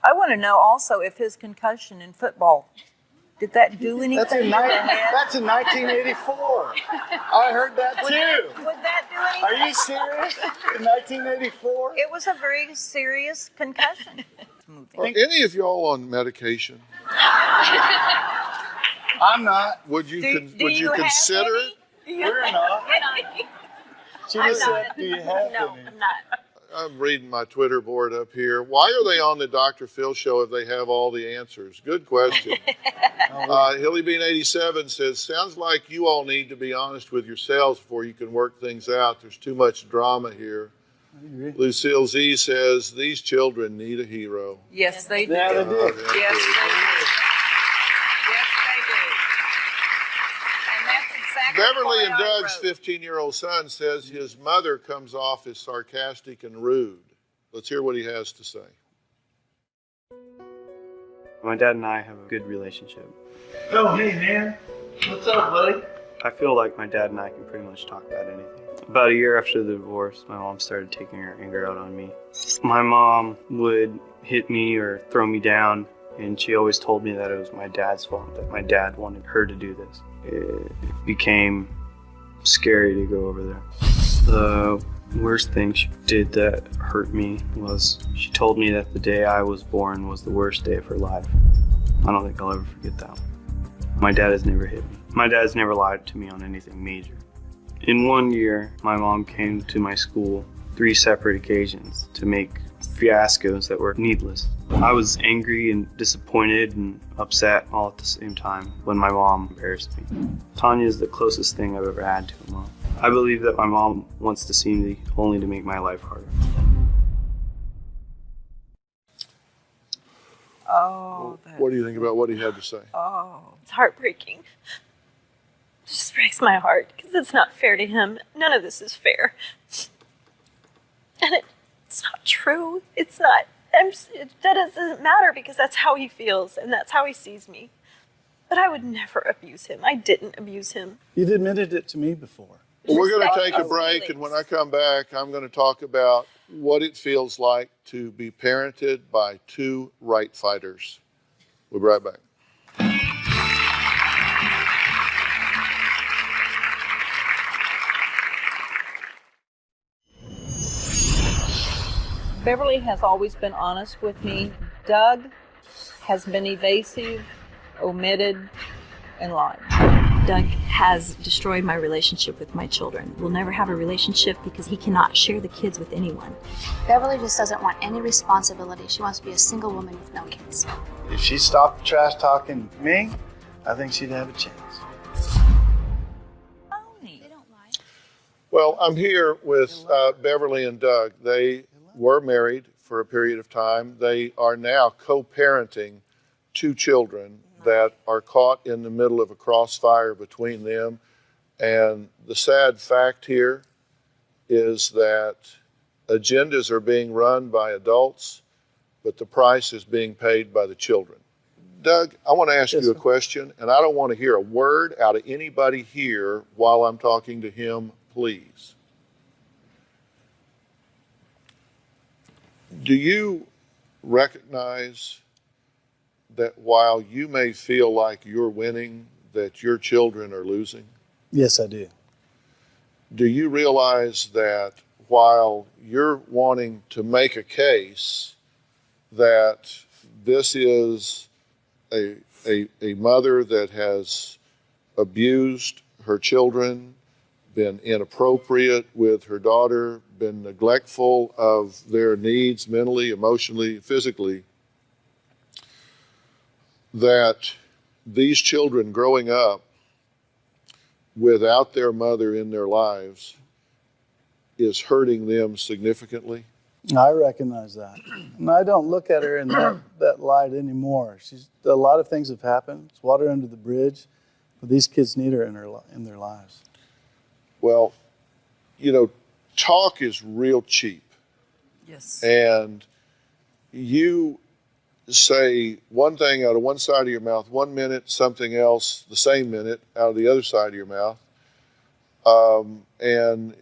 I want to know also if his concussion in football did that do anything? That's in, to the head? that's in 1984. I heard that too. Would that do anything? Are you serious? In 1984? It was a very serious concussion. Are any of y'all on medication? I'm not. Would you Do you have consider it? any? We're not. She just said, do you have No, any? I'm not. I'm reading my Twitter board up here. Why are they on the Dr. Phill show if they have all the answers? Good question. Hilly Bean 87 says, sounds like you all need to be honest with yourselves before you can work things out. There's too much drama here. Lucille Z says, these children need a hero. Yes, they do. Yeah, they do. Yes, they do. Yes, they do. And that's exactly Beverly why and I Doug's wrote. 15-year-old son says his mother comes off as sarcastic and rude. Let's hear what he has to say. My dad and I have a good relationship. Oh, hey, man. What's up, buddy? I feel like my dad and I can pretty much talk about anything. About a year after the divorce, my mom started taking her anger out on me. My mom would hit me or throw me down, and she always told me that it was my dad's fault, that my dad wanted her to do this. It became scary to go over there. The worst thing she did that hurt me was she told me that the day I was born was the worst day of her life. I don't think I'll ever forget that one. My dad has never hit me. My dad's never lied to me on anything major. In 1 year, my mom came to my school 3 separate occasions to make fiascos that were needless. I was angry and disappointed and upset all at the same time when my mom embarrassed me. Tanya is the closest thing I've ever had to a mom. I believe that my mom wants to see me only to make my life harder. Oh, What do you think about what he had to say? It's heartbreaking. It just breaks my heart because it's not fair to him. None of this is fair. And it's not true. It's not. That doesn't matter because that's how he feels and that's how he sees me. But I would never abuse him. I didn't abuse him. You've admitted it to me before. Well, we're going to take a break, and when I come back, I'm going to talk about what it feels like to be parented by 2 right fighters. We'll be right back. Beverly has always been honest with me. Doug has been evasive, omitted, and lied. Doug has destroyed my relationship with my children. We'll never have a relationship because he cannot share the kids with anyone. Beverly just doesn't want any responsibility. She wants to be a single woman with no kids. If she stopped trash talking me, I think she'd have a chance. Well, I'm here with Beverly and Doug. They were married for a period of time. They are now co-parenting 2 children that are caught in the middle of a crossfire between them. And the sad fact here is that agendas are being run by adults, but the price is being paid by the children. Doug, I want to ask you a question, and I don't want to hear a word out of anybody here while I'm talking to him, please. Do you recognize that while you may feel like you're winning, that your children are losing? Yes, I do. Do you realize that while you're wanting to make a case that this is a mother that has abused her children, been inappropriate with her daughter, been neglectful of their needs mentally, emotionally, physically, that these children growing up without their mother in their lives is hurting them significantly? I recognize that. And I don't look at her in that light anymore. A lot of things have happened. It's water under the bridge. But these kids need her in their lives. Well, you know, talk is real cheap. Yes. And you say one thing out of one side of your mouth 1 minute, something else the same minute out of the other side of your mouth. And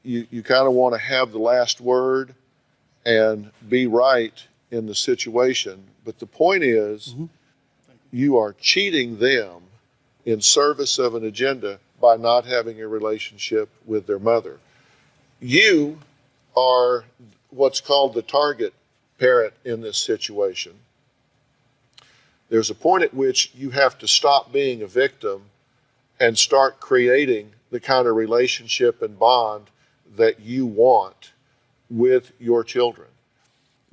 you kind of want to have the last word and be right in the situation. But the point is, you are cheating them in service of an agenda by not having a relationship with their mother. You are what's called the target parent in this situation. There's a point at which you have to stop being a victim and start creating the kind of relationship and bond that you want with your children.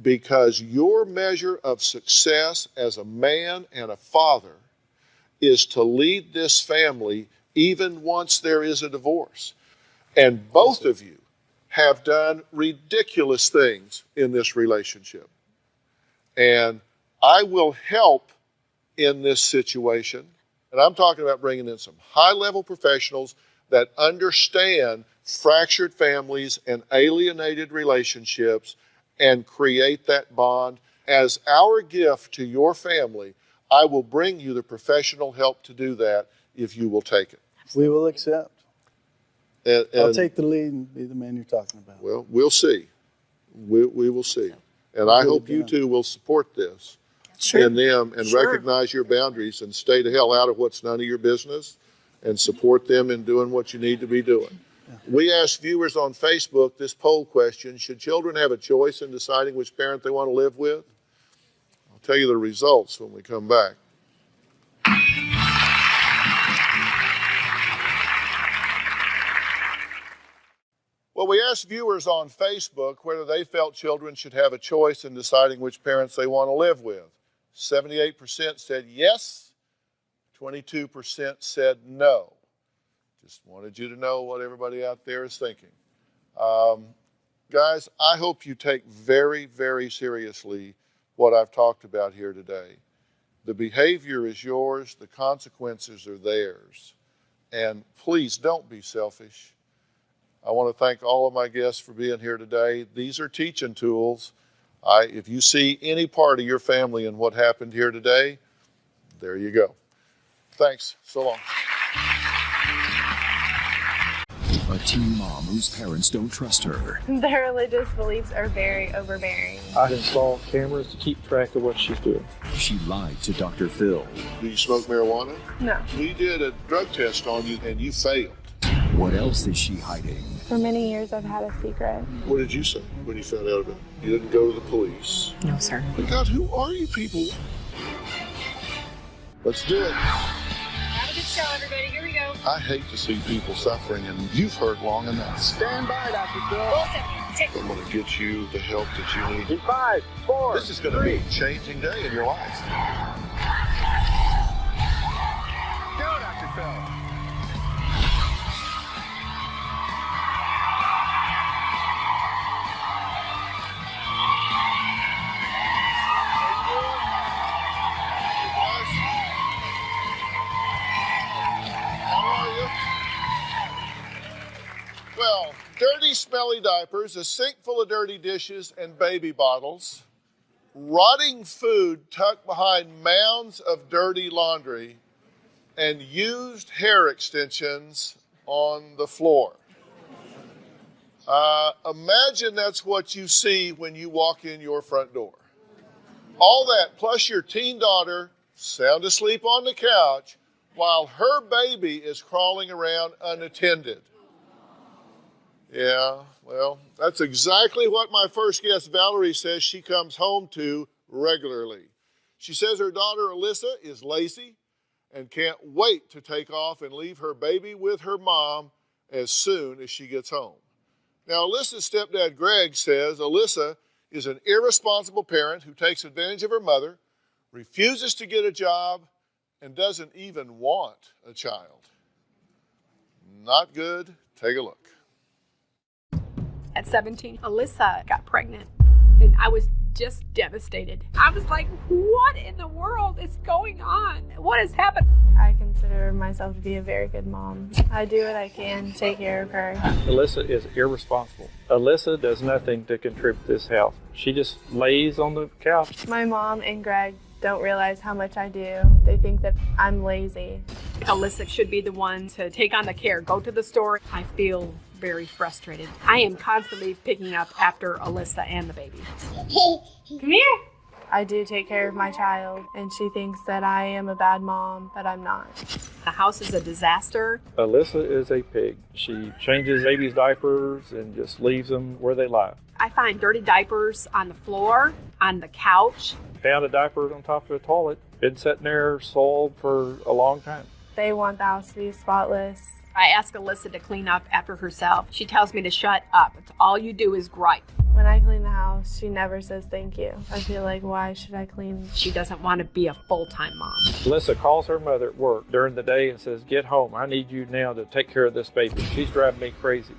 Because your measure of success as a man and a father is to lead this family even once there is a divorce. And both of you have done ridiculous things in this relationship. And I will help in this situation. And I'm talking about bringing in some high-level professionals that understand fractured families and alienated relationships and create that bond. As our gift to your family, I will bring you the professional help to do that if you will take it. We will accept. And I'll take the lead and be the man you're talking about. Well, we'll see. We will see. And I hope you two will support this in them and recognize your boundaries and stay the hell out of what's none of your business and support them in doing what you need to be doing. Yeah. We asked viewers on Facebook this poll question: should children have a choice in deciding which parent they want to live with? I'll tell you the results when we come back. we asked viewers on Facebook whether they felt children should have a choice in deciding which parents they want to live with. 78% said yes, 22% said no. Just wanted you to know what everybody out there is thinking. Guys, I hope you take very, very seriously what I've talked about here today. The behavior is yours, the consequences are theirs. And please don't be selfish. I want to thank all of my guests for being here today. These are teaching tools. If you see any part of your family in what happened here today, there you go. Thanks. So long. A teen mom whose parents don't trust her. Their religious beliefs are very overbearing. I've installed cameras to keep track of what she's doing. She lied to Dr. Phill. Do you smoke marijuana? No. We did a drug test on you and you failed. What else is she hiding? For many years, I've had a secret. What did you say when you found out about it? You didn't go to the police? No, sir. My God, who are you people? Let's do it. Have a good show, everybody. Here we go. I hate to see people suffering, and you've heard long enough. Stand by, Dr. Phill. I'm going to get you the help that you need. In 5, 4, This is going to be a changing day in your life. Go, Dr. Phill. Well, dirty, smelly diapers, a sink full of dirty dishes and baby bottles, rotting food tucked behind mounds of dirty laundry, and used hair extensions on the floor. Imagine that's what you see when you walk in your front door. All that, plus your teen daughter sound asleep on the couch while her baby is crawling around unattended. Yeah, well, that's exactly what my first guest, Valerie, says she comes home to regularly. She says her daughter, Alyssa, is lazy and can't wait to take off and leave her baby with her mom as soon as she gets home. Now, Alyssa's stepdad, Greg, says Alyssa is an irresponsible parent who takes advantage of her mother, refuses to get a job, and doesn't even want a child. Not good. Take a look. At 17, Alyssa got pregnant, and I was just devastated. I was like, what in the world is going on? What has happened? I consider myself to be a very good mom. I do what I can to take care of her. Alyssa is irresponsible. Alyssa does nothing to contribute to this house. She just lays on the couch. My mom and Greg don't realize how much I do. They think that I'm lazy. Alyssa should be the one to take on the care, go to the store. I feel very frustrated. I am constantly picking up after Alyssa and the baby. Come here. I do take care of my child, and she thinks that I am a bad mom, but I'm not. The house is a disaster. Alyssa is a pig. She changes babies' diapers and just leaves them where they lie. I find dirty diapers on the floor, on the couch. Found a diaper on top of the toilet. Been sitting there soiled for a long time. They want the house to be spotless. I ask Alyssa to clean up after herself. She tells me to shut up. It's all you do is gripe. When I clean the house, she never says thank you. I feel like, why should I clean? She doesn't want to be a full-time mom. Alyssa calls her mother at work during the day and says, get home. I need you now to take care of this baby. She's driving me crazy.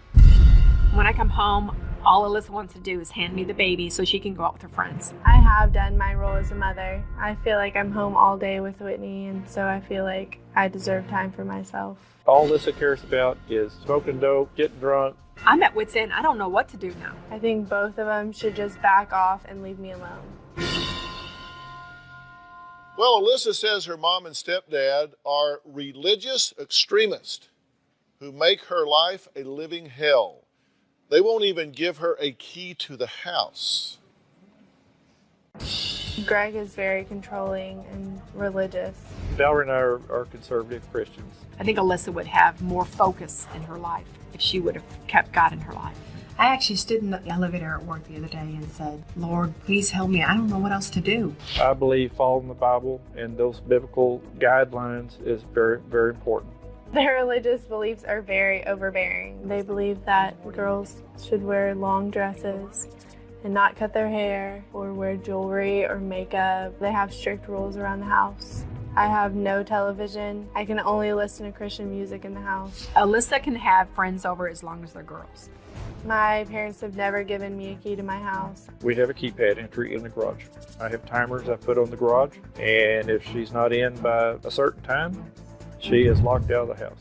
When I come home, all Alyssa wants to do is hand me the baby so she can go out with her friends. I have done my role as a mother. I feel like I'm home all day with Whitney, and so I feel like I deserve time for myself. All Alyssa cares about is smoking dope, getting drunk. I'm at wit's end. I don't know what to do now. I think both of them should just back off and leave me alone. Well, Alyssa says her mom and stepdad are religious extremists who make her life a living hell. They won't even give her a key to the house. Greg is very controlling and religious. Valerie and I are conservative Christians. I think Alyssa would have more focus in her life if she would have kept God in her life. I actually stood in the elevator at work the other day and said, Lord, please help me. I don't know what else to do. I believe following the Bible and those biblical guidelines is very, very important. Their religious beliefs are very overbearing. They believe that girls should wear long dresses and not cut their hair or wear jewelry or makeup. They have strict rules around the house. I have no television. I can only listen to Christian music in the house. Alyssa can have friends over as long as they're girls. My parents have never given me a key to my house. We have a keypad entry in the garage. I have timers I put on the garage, and if she's not in by a certain time, she is locked out of the house.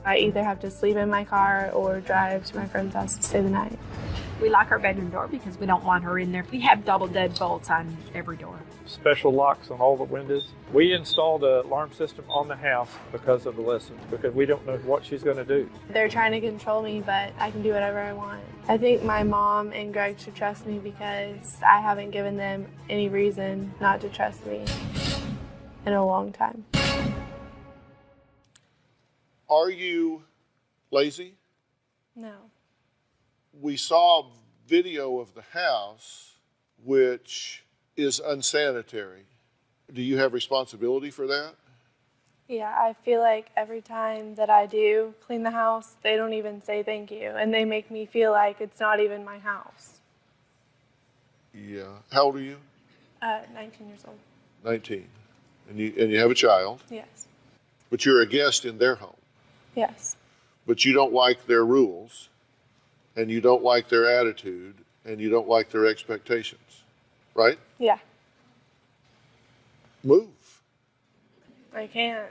I either have to sleep in my car or drive to my friend's house to stay the night. We lock our bedroom door because we don't want her in there. We have double deadbolts on every door. Special locks on all the windows. We installed an alarm system on the house because of Alyssa, because we don't know what she's going to do. They're trying to control me, but I can do whatever I want. I think my mom and Greg should trust me because I haven't given them any reason not to trust me in a long time. Are you lazy? No. We saw video of the house, which is unsanitary. Do you have responsibility for that? Yeah, I feel like every time that I do clean the house, they don't even say thank you, and they make me feel like it's not even my house. Yeah. How old are you? 19 years old. 19. And you have a child? Yes. But you're a guest in their home. Yes. But you don't like their rules, and you don't like their attitude, and you don't like their expectations, right? Yeah. Move. I can't.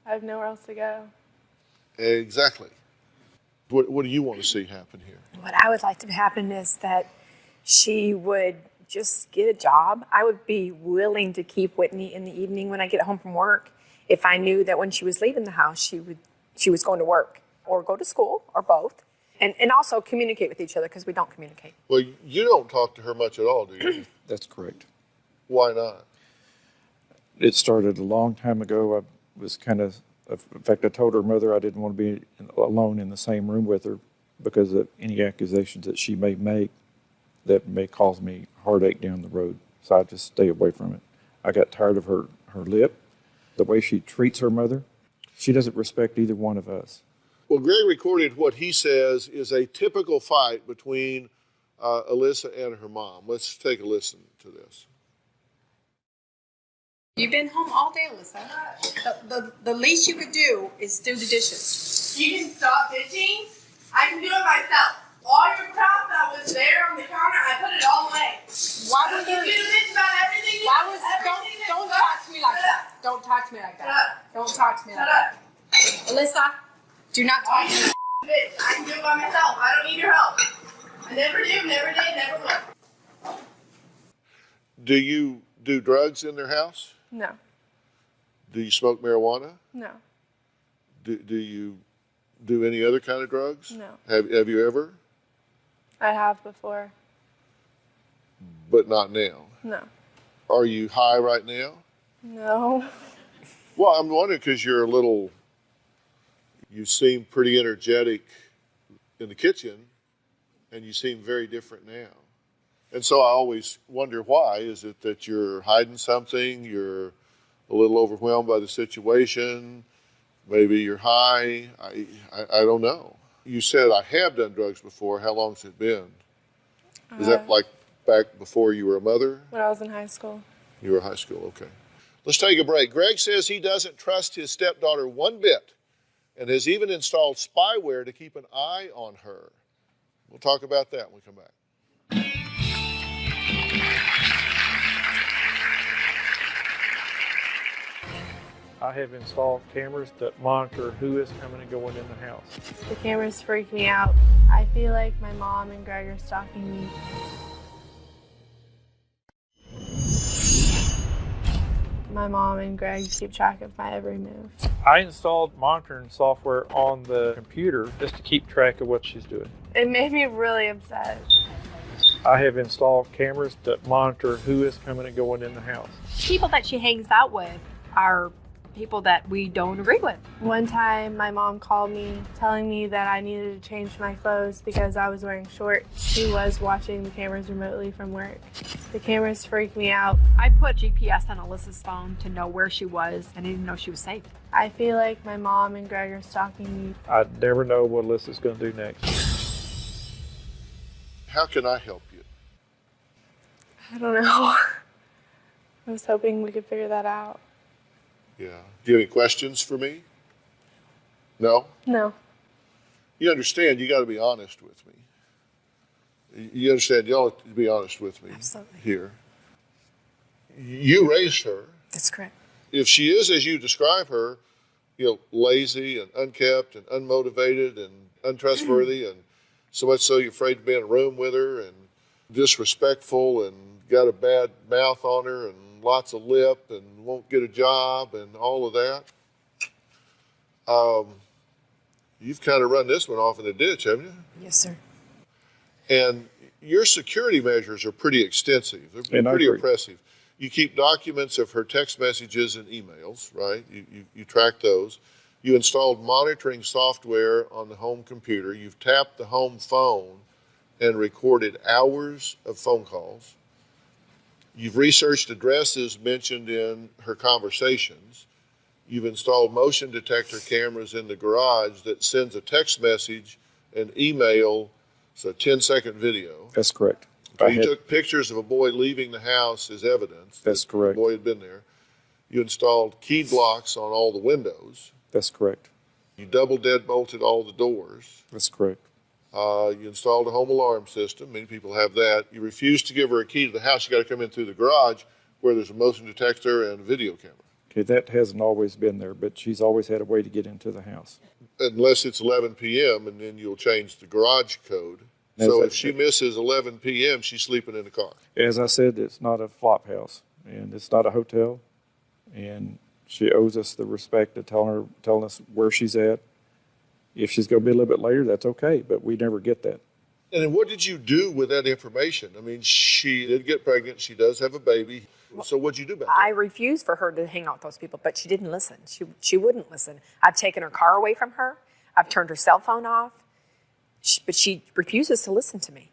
I have nowhere else to go. Exactly. What do you want to see happen here? What I would like to happen is that she would just get a job. I would be willing to keep Whitney in the evening when I get home from work if I knew that when she was leaving the house, she was going to work or go to school or both. And also communicate with each other because we don't communicate. Well, you don't talk to her much at all, do you? That's correct. Why not? It started a long time ago. I was in fact, I told her mother I didn't want to be alone in the same room with her because of any accusations that she may make that may cause me heartache down the road. So I just stay away from it. I got tired of her lip, the way she treats her mother. She doesn't respect either one of us. Well, Greg recorded what he says is a typical fight between Alyssa and her mom. Let's take a listen to this. You've been home all day, Alyssa. The least you could do is do the dishes. You can stop bitching. I can do it myself. All your crap that was there on the counter, I put it all away. Why would you do this about everything? Don't talk to me like that. Don't talk to me like that. Don't talk to me like that. Alyssa, do not talk to me. Bitch, I can do it by myself. I don't need your help. I never do, never did, never will. Do you do drugs in their house? No. Do you smoke marijuana? No. Do you do any other kind of drugs? No. Have you ever? I have before. But not now? No. Are you high right now? No. Well, I'm wondering because you seem pretty energetic in the kitchen, and you seem very different now. And so I always wonder why. Is it that you're hiding something? You're a little overwhelmed by the situation? Maybe you're high? I don't know. You said I have done drugs before. How long's it been? Is that like back before you were a mother? When I was in high school. You were in high school, okay. Let's take a break. Greg says he doesn't trust his stepdaughter one bit and has even installed spyware to keep an eye on her. We'll talk about that when we come back. I have installed cameras that monitor who is coming and going in the house. The cameras freak me out. I feel like my mom and Greg are stalking me. My mom and Greg keep track of my every move. I installed monitoring software on the computer just to keep track of what she's doing. It made me really upset. I have installed cameras that monitor who is coming and going in the house. People that she hangs out with are people that we don't agree with. One time, my mom called me telling me that I needed to change my clothes because I was wearing shorts. She was watching the cameras remotely from work. The cameras freaked me out. I put GPS on Alyssa's phone to know where she was, and I didn't know she was safe. I feel like my mom and Greg are stalking me. I never know what Alyssa's going to do next. How can I help you? I don't know. I was hoping we could figure that out. Yeah. Do you have any questions for me? No? No. You understand you got to be honest with me. You understand you ought to be honest with me. Absolutely. Here. You raised her. That's correct. If she is as you describe her, lazy and unkept and unmotivated and untrustworthy and so much so you're afraid to be in a room with her and disrespectful and got a bad mouth on her and lots of lip and won't get a job and all of that. You've kind of run this one off in the ditch, haven't you? Yes, sir. And your security measures are pretty extensive. They're pretty oppressive. You keep documents of her text messages and emails, right? You track those. You installed monitoring software on the home computer. You've tapped the home phone and recorded hours of phone calls. You've researched addresses mentioned in her conversations. You've installed motion detector cameras in the garage that sends a text message, an email, so a 10-second video. That's correct. So you took pictures of a boy leaving the house as evidence. That's correct. The boy had been there. You installed key blocks on all the windows. That's correct. You double deadbolted all the doors. That's correct. You installed a home alarm system. Many people have that. You refused to give her a key to the house. You got to come in through the garage where there's a motion detector and a video camera. Okay, that hasn't always been there, but she's always had a way to get into the house. Unless it's 11 p.m., and then you'll change the garage code. So if she misses 11 p.m., she's sleeping in the car. As I said, it's not a flop house, and it's not a hotel, and she owes us the respect of telling us where she's at. If she's going to be a little bit later, that's okay, but we never get that. And then what did you do with that information? I mean, she did get pregnant. She does have a baby. So what'd you do about that? I refused for her to hang out with those people, but she didn't listen. She wouldn't listen. I've taken her car away from her. I've turned her cell phone off. But she refuses to listen to me.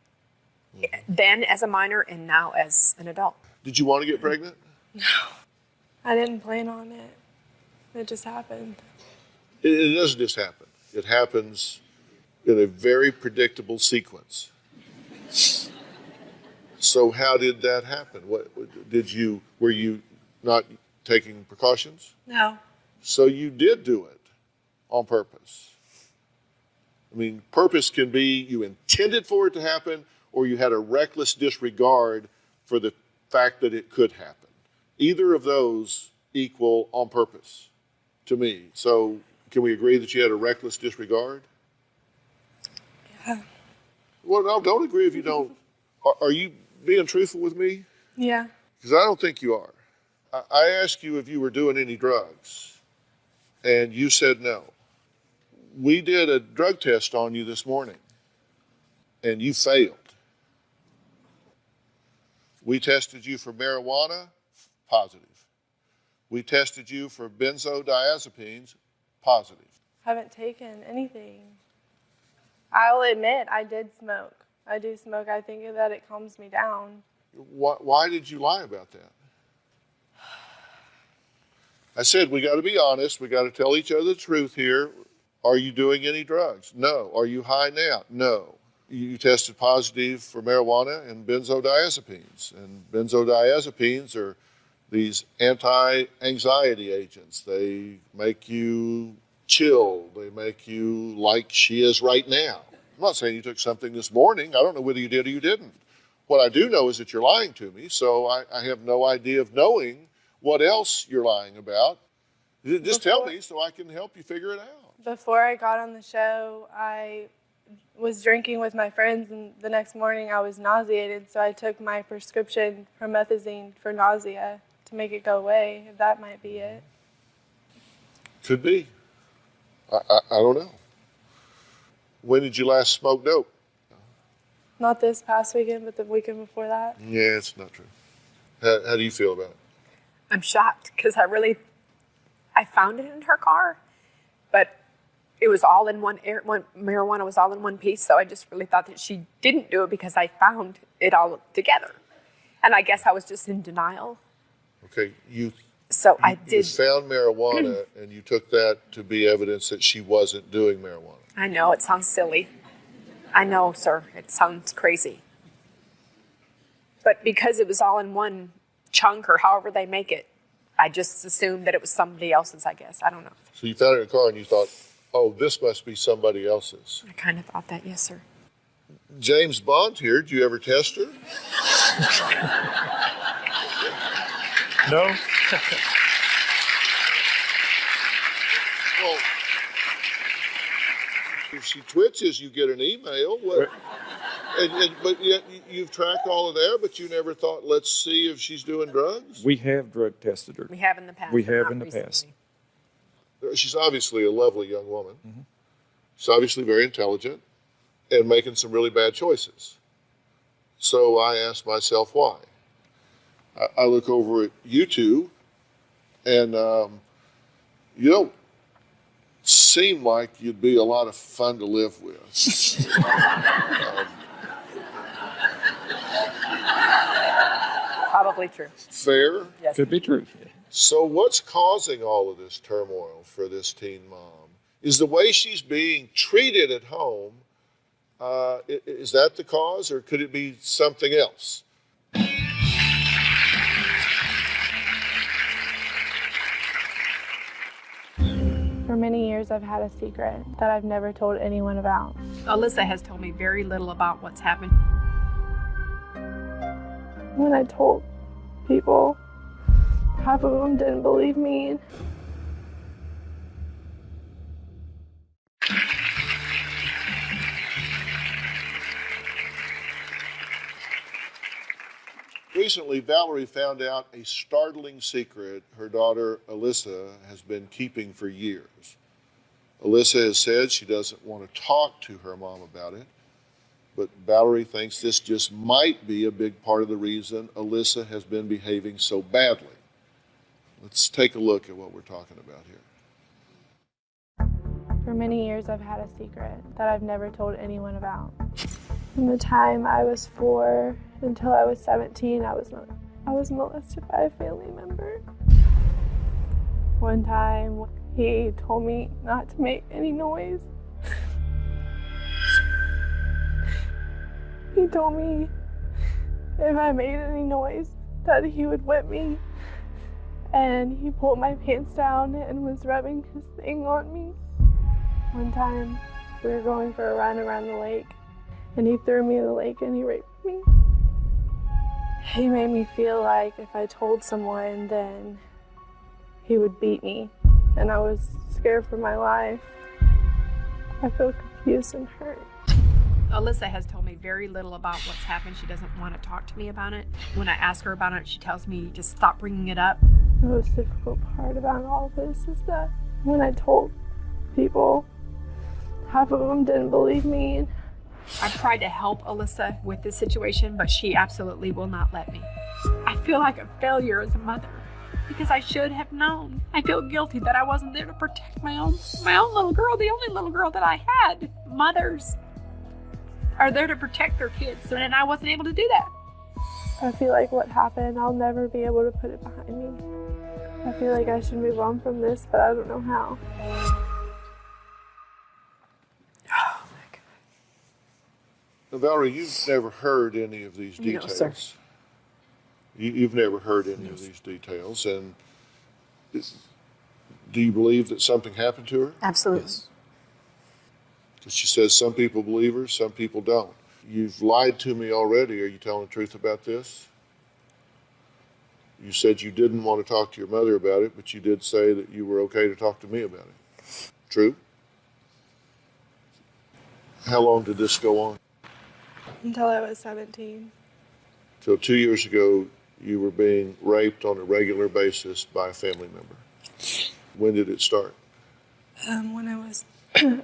Mm-hmm. Then as a minor and now as an adult. Did you want to get pregnant? No. I didn't plan on it. It just happened. It doesn't just happen. It happens in a very predictable sequence. So how did that happen? Were you not taking precautions? No. So you did do it on purpose. I mean, purpose can be you intended for it to happen or you had a reckless disregard for the fact that it could happen. Either of those equal on purpose to me. So can we agree that you had a reckless disregard? Yeah. Well, no, don't agree if you don't. Are you being truthful with me? Yeah. Because I don't think you are. I asked you if you were doing any drugs, and you said no. We did a drug test on you this morning, and you failed. We tested you for marijuana, positive. We tested you for benzodiazepines, positive. I haven't taken anything. I'll admit I did smoke. I do smoke. I think that it calms me down. Why did you lie about that? I said we got to be honest. We got to tell each other the truth here. Are you doing any drugs? No. Are you high now? No. You tested positive for marijuana and benzodiazepines. And benzodiazepines are these anti-anxiety agents. They make you chill. They make you like she is right now. I'm not saying you took something this morning. I don't know whether you did or you didn't. What I do know is that you're lying to me, so I have no idea of knowing what else you're lying about. Just tell me so I can help you figure it out. Before I got on the show, I was drinking with my friends, and the next morning I was nauseated, so I took my prescription promethazine for nausea to make it go away. That might be it. Could be. I don't know. When did you last smoke dope? Not this past weekend, but the weekend before that. Yeah, it's not true. How do you feel about it? I'm shocked because I I found it in her car, but it was all in marijuana was all in one piece. So I just really thought that she didn't do it because I found it all together. And I guess I was just in denial. Okay, I did. You found marijuana and you took that to be evidence that she wasn't doing marijuana. I know, it sounds silly. I know, sir, it sounds crazy. But because it was all in one chunk or however they make it, I just assumed that it was somebody else's, I guess. I don't know. So you found it in a car and you thought, oh, this must be somebody else's. I kind of thought that, yes, sir. James Bond here, did you ever test her? No. Well, if she twitches, you get an email. But yet you've tracked all of that, but you never thought, let's see if she's doing drugs? We have drug tested her. We have in the past. We have in the past. She's obviously a lovely young woman. Mm-hmm. She's obviously very intelligent and making some really bad choices. So I asked myself why. I look over at you two, and you don't seem like you'd be a lot of fun to live with. Probably true. Fair? Yes. Could be true. So what's causing all of this turmoil for this teen mom? Is the way she's being treated at home, is that the cause, or could it be something else? For many years, I've had a secret that I've never told anyone about. Alyssa has told me very little about what's happened. When I told people, half of them didn't believe me. Recently, Valerie found out a startling secret her daughter Alyssa has been keeping for years. Alyssa has said she doesn't want to talk to her mom about it, but Valerie thinks this just might be a big part of the reason Alyssa has been behaving so badly. Let's take a look at what we're talking about here. For many years, I've had a secret that I've never told anyone about. From the time I was 4 until I was 17, I was molested by a family member. One time, he told me not to make any noise. He told me if I made any noise that he would whip me. And he pulled my pants down and was rubbing his thing on me. One time, we were going for a run around the lake, and he threw me in the lake and he raped me. He made me feel like if I told someone, then he would beat me. And I was scared for my life. I feel confused and hurt. Alyssa has told me very little about what's happened. She doesn't want to talk to me about it. When I ask her about it, she tells me just stop bringing it up. The most difficult part about all this is that when I told people, half of them didn't believe me. I've tried to help Alyssa with this situation, but she absolutely will not let me. I feel like a failure as a mother because I should have known. I feel guilty that I wasn't there to protect my own little girl, the only little girl that I had. Mothers are there to protect their kids, and I wasn't able to do that. I feel like what happened, I'll never be able to put it behind me. I feel like I should move on from this, but I don't know how. Now, Valerie, you've never heard any of these details. No, sir. You've never heard any of these details, and do you believe that something happened to her? Absolutely. Yes. Because she says some people believe her, some people don't. You've lied to me already. Are you telling the truth about this? You said you didn't want to talk to your mother about it, but you did say that you were okay to talk to me about it. True? How long did this go on? Until I was 17. So 2 years ago, you were being raped on a regular basis by a family member. When did it start? When I was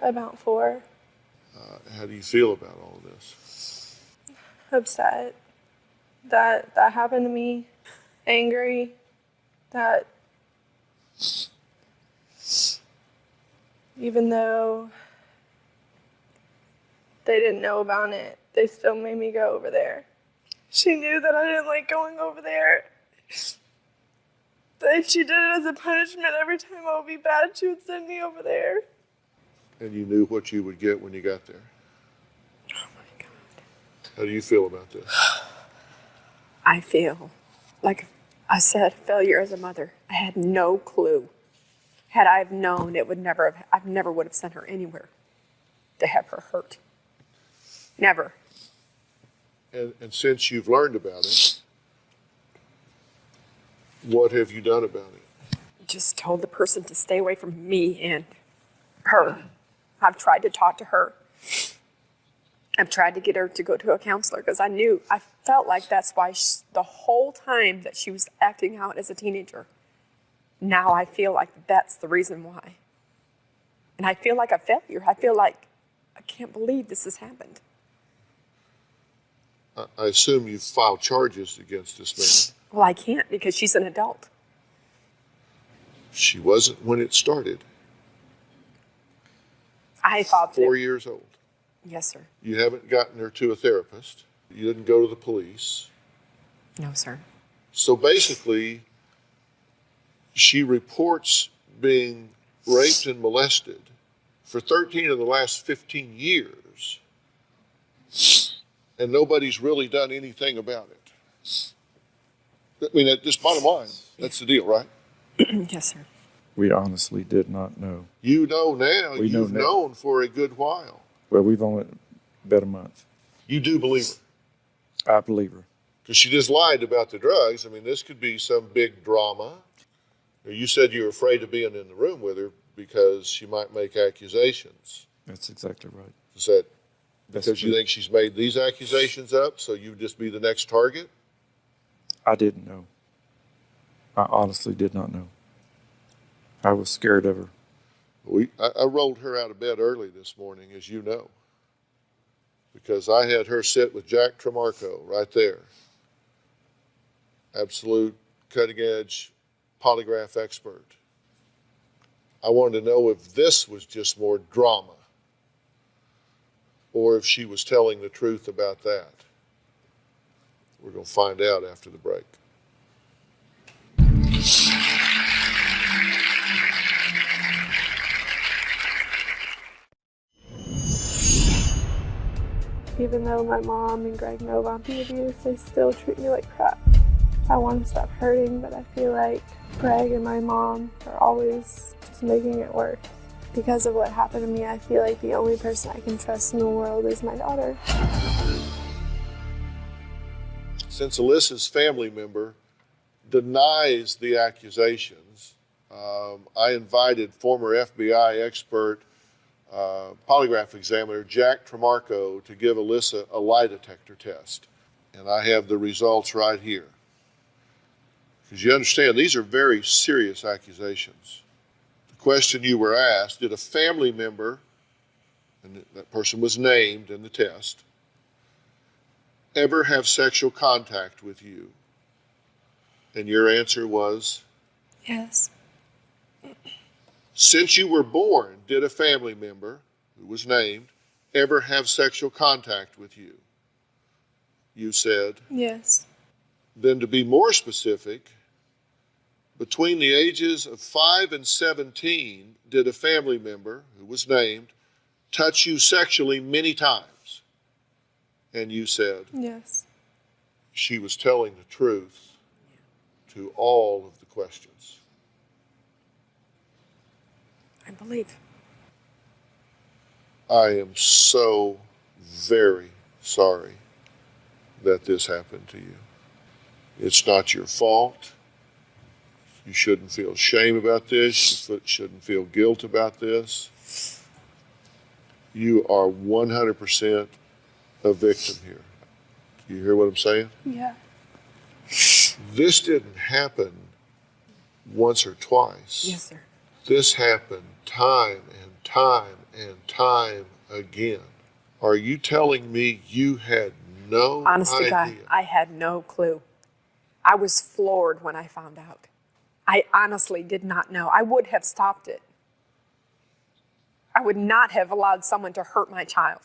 about 4. How do you feel about all of this? Upset that happened to me. Angry that Even though they didn't know about it, they still made me go over there. She knew that I didn't like going over there. But she did it as a punishment. Every time I would be bad, she would send me over there. And you knew what you would get when you got there. Oh my God. How do you feel about this? I feel like I said, failure as a mother. I had no clue. Had I have known, I never would have sent her anywhere to have her hurt. Never. And since you've learned about it, what have you done about it? Just told the person to stay away from me and her. I've tried to talk to her. I've tried to get her to go to a counselor because I felt like that's why the whole time that she was acting out as a teenager. Now I feel like that's the reason why. And I feel like a failure. I feel like I can't believe this has happened. I assume you've filed charges against this man. Well, I can't because she's an adult. She wasn't when it started. I filed 4 years old. Yes, sir. You haven't gotten her to a therapist. You didn't go to the police. No, sir. So basically, she reports being raped and molested for 13 of the last 15 years, and nobody's really done anything about it. I mean, just bottom line, that's the deal, right? Yes, sir. We honestly did not know. You know now. You've known for a good while. Well, we've only been a month. You do believe her? I believe her. Because she just lied about the drugs. I mean, this could be some big drama. You said you were afraid of being in the room with her because she might make accusations. That's exactly right. Is that because you think she's made these accusations up, so you'd just be the next target? I didn't know. I honestly did not know. I was scared of her. I rolled her out of bed early this morning, as you know, because I had her sit with Jack Tremarco right there. Absolute cutting-edge polygraph expert. I wanted to know if this was just more drama or if she was telling the truth about that. We're going to find out after the break. Even though my mom and Greg know about the abuse, they still treat me like crap. I want to stop hurting, but I feel like Greg and my mom are always just making it worse. Because of what happened to me, I feel like the only person I can trust in the world is my daughter. Since Alyssa's family member denies the accusations, I invited former FBI expert polygraph examiner Jack Tremarco to give Alyssa a lie detector test. And I have the results right here. Because you understand, these are very serious accusations. The question you were asked, did a family member, and that person was named in the test, ever have sexual contact with you? And your answer was? Yes. Since you were born, did a family member, who was named, ever have sexual contact with you? You said? Yes. Then to be more specific, between the ages of 5 and 17, did a family member, who was named, touch you sexually many times? And you said? Yes. She was telling the truth to all of the questions. I believe. I am so very sorry that this happened to you. It's not your fault. You shouldn't feel shame about this. You shouldn't feel guilt about this. You are 100% a victim here. Do you hear what I'm saying? Yeah. This didn't happen once or twice. Yes, sir. This happened time and time and time again. Are you telling me you had no Honest to idea? God, I had no clue. I was floored when I found out. I honestly did not know. I would have stopped it. I would not have allowed someone to hurt my child.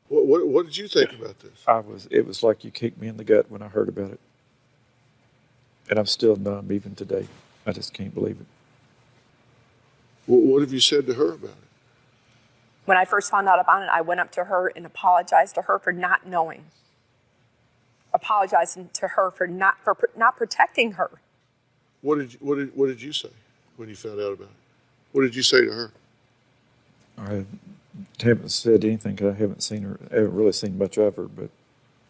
What did you think about this? It was like you kicked me in the gut when I heard about it. And I'm still numb even today. I just can't believe it. What have you said to her about it? When I first found out about it, I went up to her and apologized to her for not knowing. Apologizing to her for not protecting her. What did you say when you found out about it? What did you say to her? I haven't said anything because I haven't seen her. I haven't really seen much of her, but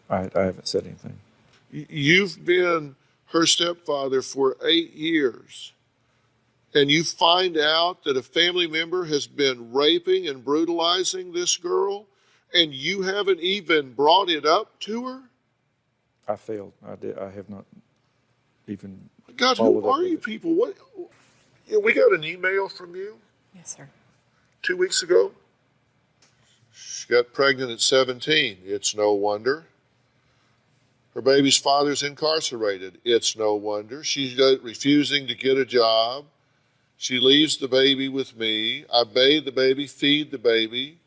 I haven't said anything. You've been her stepfather for 8 years, and you find out that a family member has been raping and brutalizing this girl, and you haven't even brought it up to her? I failed. I have not even. God, who are you people? What? We got an email from you. Yes, sir. 2 weeks ago. She got pregnant at 17. It's no wonder. Her baby's father's incarcerated. It's no wonder. She's refusing to get a job. She leaves the baby with me. I bathe the baby, feed the baby.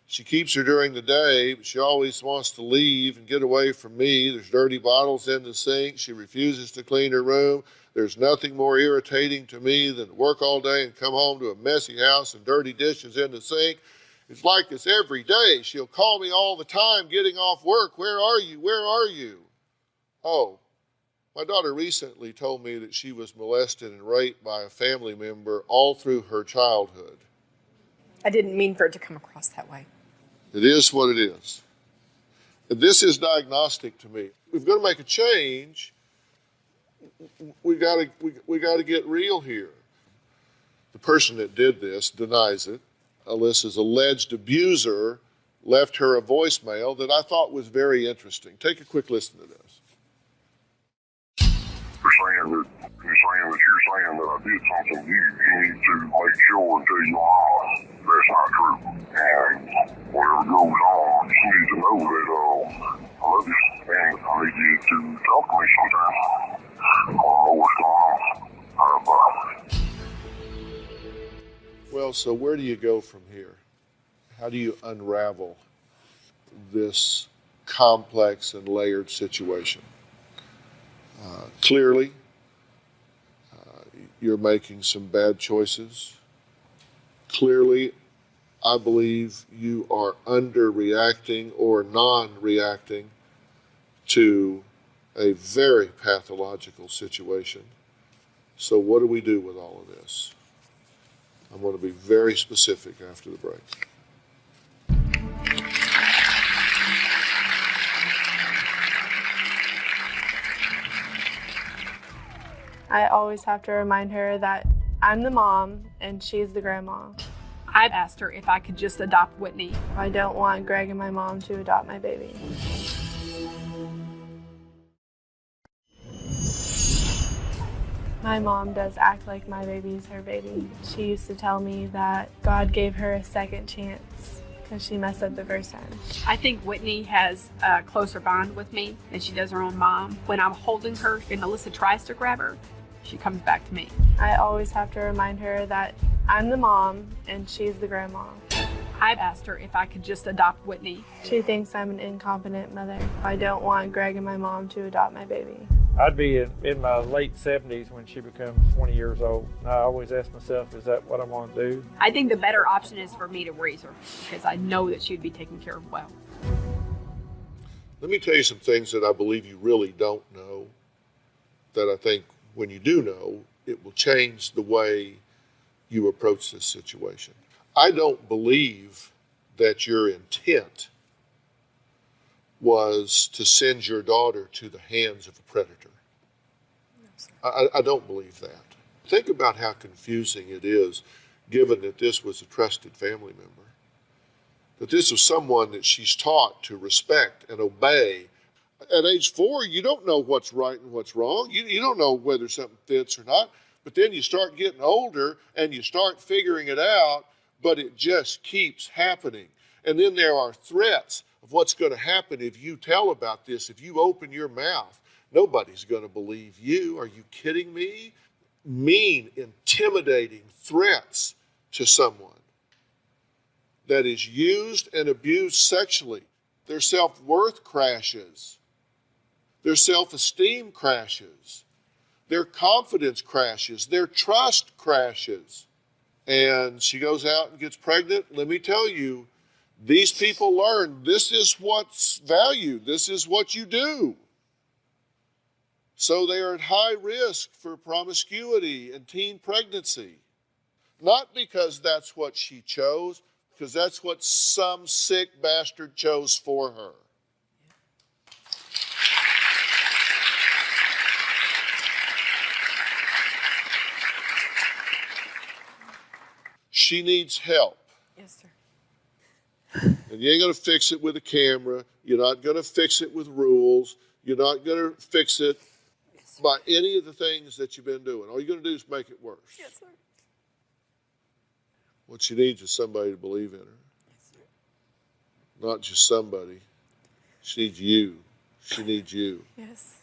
She keeps her during the day, but she always wants to leave and get away from me. There's dirty bottles in the sink. She refuses to clean her room. There's nothing more irritating to me than to work all day and come home to a messy house and dirty dishes in the sink. It's like this every day. She'll call me all the time getting off work. Where are you? Where are you? Oh, my daughter recently told me that she was molested and raped by a family member all through her childhood. I didn't mean for it to come across that way. It is what it is. And this is diagnostic to me. We've got to make a change. We got to get real here. The person that did this denies it. Alyssa's alleged abuser left her a voicemail that I thought was very interesting. Take a quick listen to this. You're saying that I did something to you. You need to make sure and tell your mama that's not true. And whatever goes on, you need to know that I love you and I need you to talk to me sometime. I don't know what's going on. Bye. Well, so where do you go from here? How do you unravel this complex and layered situation? Clearly, you're making some bad choices. Clearly, I believe you are underreacting or non-reacting to a very pathological situation. So what do we do with all of this? I'm going to be very specific after the break. I always have to remind her that I'm the mom and she's the grandma. I asked her if I could just adopt Whitney. I don't want Greg and my mom to adopt my baby. My mom does act like my baby's her baby. She used to tell me that God gave her a second chance because she messed up the first time. I think Whitney has a closer bond with me than she does her own mom. When I'm holding her and Alyssa tries to grab her, she comes back to me. I always have to remind her that I'm the mom and she's the grandma. I've asked her if I could just adopt Whitney. She thinks I'm an incompetent mother. I don't want Greg and my mom to adopt my baby. I'd be in my late 70s when she becomes 20 years old. And I always ask myself, is that what I want to do? I think the better option is for me to raise her because I know that she'd be taken care of well. Let me tell you some things that I believe you really don't know that I think when you do know, it will change the way you approach this situation. I don't believe that your intent was to send your daughter to the hands of a predator. I don't believe that. Think about how confusing it is, given that this was a trusted family member, that this was someone that she's taught to respect and obey. At age 4, you don't know what's right and what's wrong. You don't know whether something fits or not. But then you start getting older and you start figuring it out, but it just keeps happening. And then there are threats of what's going to happen if you tell about this, if you open your mouth. Nobody's going to believe you. Are you kidding me? Mean, intimidating threats to someone. that is used and abused sexually, their self-worth crashes, their self-esteem crashes, their confidence crashes, their trust crashes. And she goes out and gets pregnant. Let me tell you, these people learn this is what's valued. This is what you do. So they are at high risk for promiscuity and teen pregnancy. Not because that's what she chose, because that's what some sick bastard chose for her. She needs help. Yes, sir. And you ain't going to fix it with a camera. You're not going to fix it with rules. You're not going to fix it by any of the things that you've been doing. All you're going to do is make it worse. Yes, sir. What she needs is somebody to believe in her. Yes, sir. Not just somebody. She needs you. She needs you. Yes.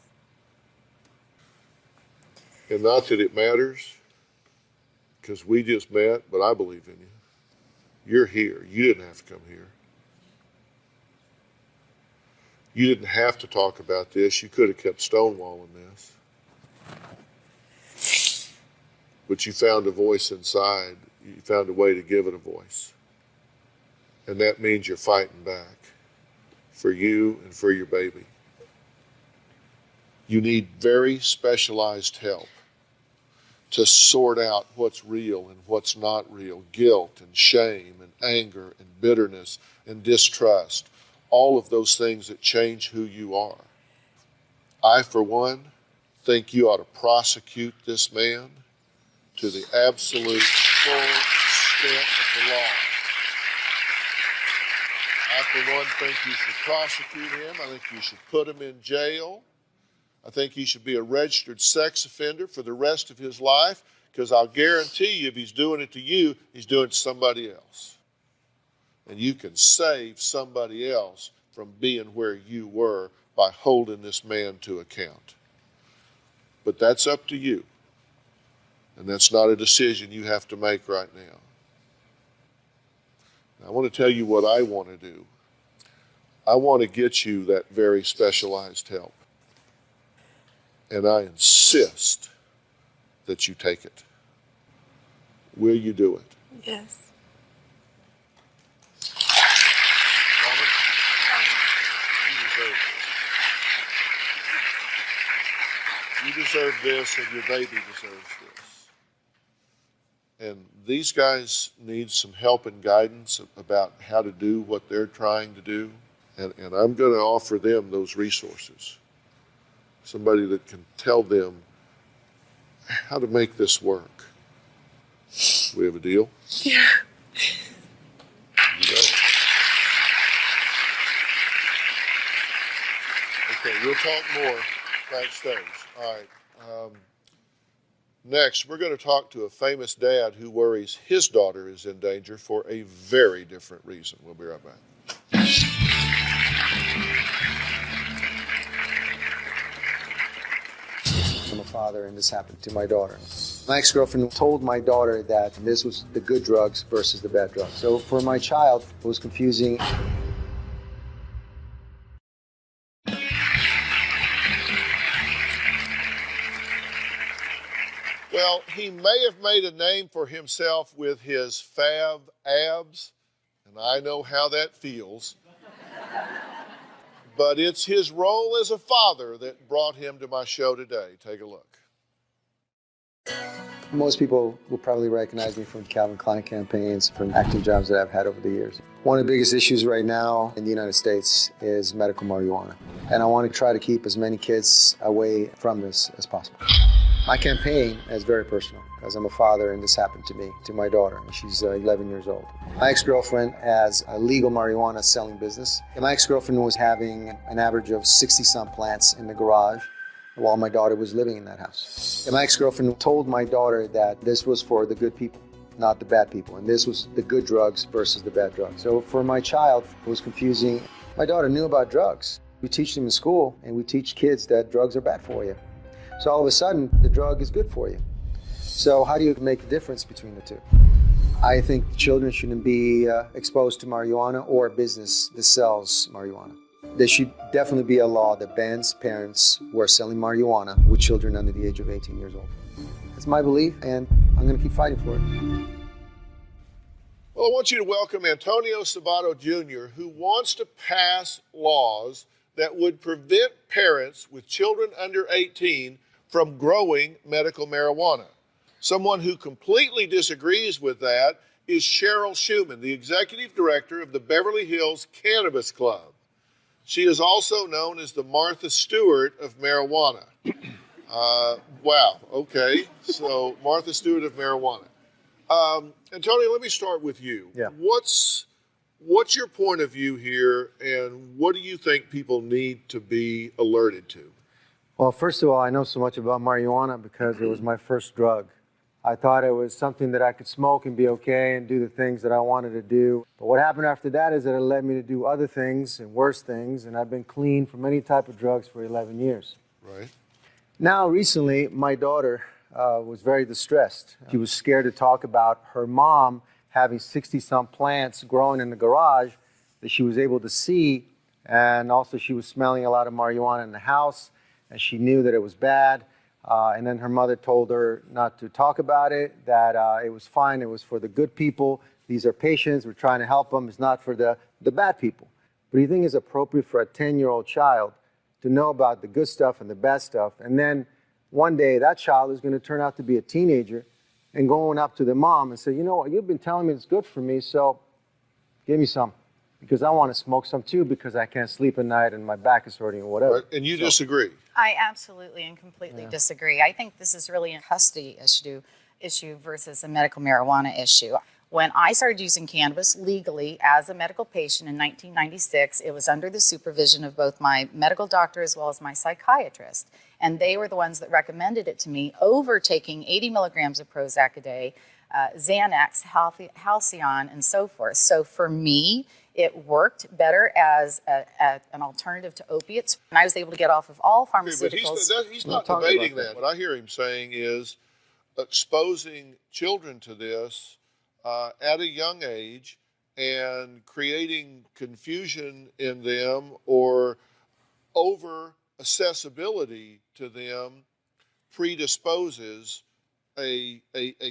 And not that it matters, because we just met, but I believe in you. You're here. You didn't have to come here. You didn't have to talk about this. You could have kept stonewalling this. But you found a voice inside. You found a way to give it a voice. And that means you're fighting back for you and for your baby. You need very specialized help to sort out what's real and what's not real, guilt and shame and anger and bitterness and distrust, all of those things that change who you are. I, for one, think you ought to prosecute this man to the absolute full extent of the law. I, for one, think you should prosecute him. I think you should put him in jail. I think he should be a registered sex offender for the rest of his life, because I'll guarantee you if he's doing it to you, he's doing it to somebody else. And you can save somebody else from being where you were by holding this man to account. But that's up to you. And that's not a decision you have to make right now. I want to tell you what I want to do. I want to get you that very specialized help. And I insist that you take it. Will you do it? Yes. Woman, you deserve this. You deserve this, and your baby deserves this. And these guys need some help and guidance about how to do what they're trying to do. And I'm going to offer them those resources. Somebody that can tell them how to make this work. We have a deal? Yeah. You know. Okay, we'll talk more backstage. All right. Next, we're going to talk to a famous dad who worries his daughter is in danger for a very different reason. We'll be right back. I'm a father, and this happened to my daughter. My ex-girlfriend told my daughter that this was the good drugs versus the bad drugs. So for my child, it was confusing. Well, he may have made a name for himself with his fab abs, and I know how that feels. But it's his role as a father that brought him to my show today. Take a look. Most people will probably recognize me from Calvin Klein campaigns, from acting jobs that I've had over the years. One of the biggest issues right now in the United States is medical marijuana. And I want to try to keep as many kids away from this as possible. My campaign is very personal because I'm a father and this happened to me, to my daughter. She's 11 years old. My ex-girlfriend has a legal marijuana selling business. And my ex-girlfriend was having an average of 60-some plants in the garage while my daughter was living in that house. And my ex-girlfriend told my daughter that this was for the good people, not the bad people. And this was the good drugs versus the bad drugs. So for my child, it was confusing. My daughter knew about drugs. We teach them in school, and we teach kids that drugs are bad for you. So all of a sudden, the drug is good for you. So how do you make a difference between the two? I think children shouldn't be exposed to marijuana or a business that sells marijuana. There should definitely be a law that bans parents who are selling marijuana with children under the age of 18 years old. That's my belief, and I'm going to keep fighting for it. Well, I want you to welcome Antonio Sabato Jr., who wants to pass laws that would prevent parents with children under 18 from growing medical marijuana. Someone who completely disagrees with that is Cheryl Schumann, the executive director of the Beverly Hills Cannabis Club. She is also known as the Martha Stewart of marijuana. Wow, okay, so Martha Stewart of marijuana. Antonio, let me start with you. Yeah. What's your point of view here, and what do you think people need to be alerted to? Well, first of all, I know so much about marijuana because it was my first drug. I thought it was something that I could smoke and be okay and do the things that I wanted to do. But what happened after that is that it led me to do other things and worse things, and I've been clean from any type of drugs for 11 years. Right. Now, recently, my daughter was very distressed. She was scared to talk about her mom having 60-some plants growing in the garage that she was able to see, and also she was smelling a lot of marijuana in the house, and she knew that it was bad. And then her mother told her not to talk about it, that it was fine, it was for the good people. These are patients, we're trying to help them. It's not for the bad people. But do you think it's appropriate for a 10-year-old child to know about the good stuff and the bad stuff? And then one day that child is going to turn out to be a teenager and going up to the mom and say, you know what, you've been telling me it's good for me, so give me some. Because I want to smoke some too because I can't sleep at night and my back is hurting or whatever. Right. And you disagree? I absolutely and completely disagree. I think this is really a custody issue versus a medical marijuana issue. When I started using cannabis legally as a medical patient in 1996, it was under the supervision of both my medical doctor as well as my psychiatrist. And they were the ones that recommended it to me over taking 80 milligrams of Prozac a day, Xanax, Halcyon, and so forth. So for me, it worked better as an alternative to opiates. And I was able to get off of all pharmaceuticals. Okay, but he's not debating that. What I hear him saying is exposing children to this at a young age and creating confusion in them or over accessibility to them predisposes a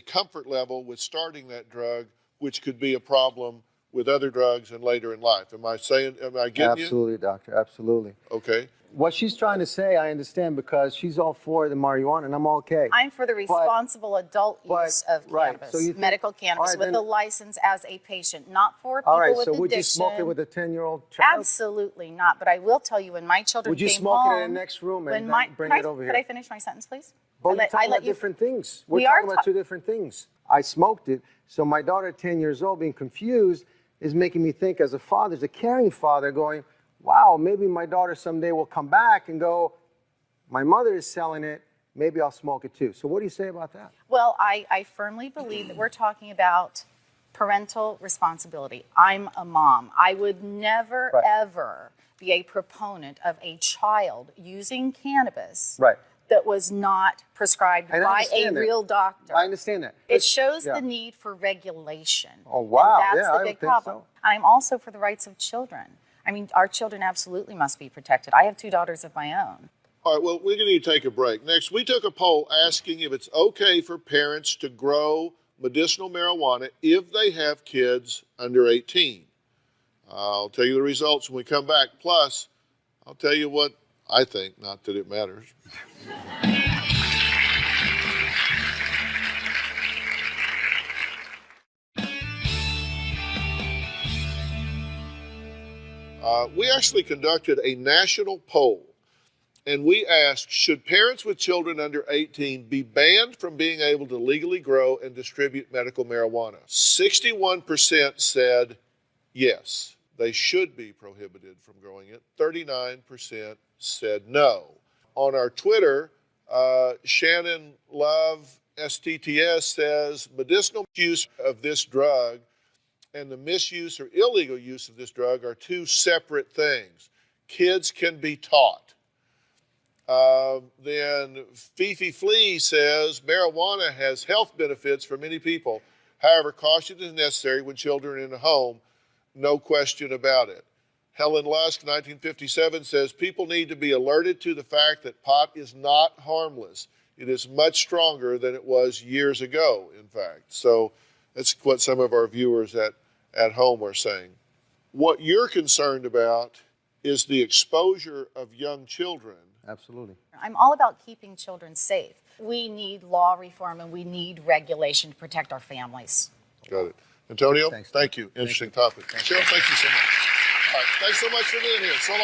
comfort level with starting that drug, which could be a problem with other drugs and later in life. Am I getting you? Absolutely, doctor, absolutely. Okay. What she's trying to say, I understand, because she's all for the marijuana, and I'm okay. I'm for the responsible adult use of cannabis, so medical cannabis, with a license as a patient, not for people all right, with so addiction. would you smoke it with a 10-year-old child? Absolutely not. But I will tell you, when my children would you came smoke home, it in the next room and when then bring it over here? Could I finish my sentence, please? But we're talking about different things. We're talking about two different things. I smoked it, so my daughter at 10 years old being confused is making me think as a father, as a caring father, going, wow, maybe my daughter someday will come back and go, my mother is selling it, maybe I'll smoke it too. So what do you say about that? Well, I firmly believe that we're talking about parental responsibility. I'm a mom. I would never, ever be a proponent of a child using cannabis that was not prescribed by a real doctor. I understand that. It shows the need for regulation. Oh, wow. And that's the big problem. So. I'm also for the rights of children. I mean, our children absolutely must be protected. I have 2 daughters of my own. All right, well, we're going to need to take a break. Next, we took a poll asking if it's okay for parents to grow medicinal marijuana if they have kids under 18. I'll tell you the results when we come back. Plus, I'll tell you what I think, not that it matters. We actually conducted a national poll, and we asked, should parents with children under 18 be banned from being able to legally grow and distribute medical marijuana? 61% said yes, they should be prohibited from growing it. 39% said no. On our Twitter, Shannon Love STTS says medicinal use of this drug and the misuse or illegal use of this drug are 2 separate things. Kids can be taught. Then Fifi Flea says marijuana has health benefits for many people. However, caution is necessary when children are in a home, no question about it. Helen Lusk, 1957, says people need to be alerted to the fact that pot is not harmless. It is much stronger than it was years ago, in fact. So that's what some of our viewers at home are saying. What you're concerned about is the exposure of young children. Absolutely. I'm all about keeping children safe. We need law reform and we need regulation to protect our families. Got it. Antonio, Thanks. thank you. Interesting topic. Cheryl, thank you so much. All right, thanks so much for being here. So long.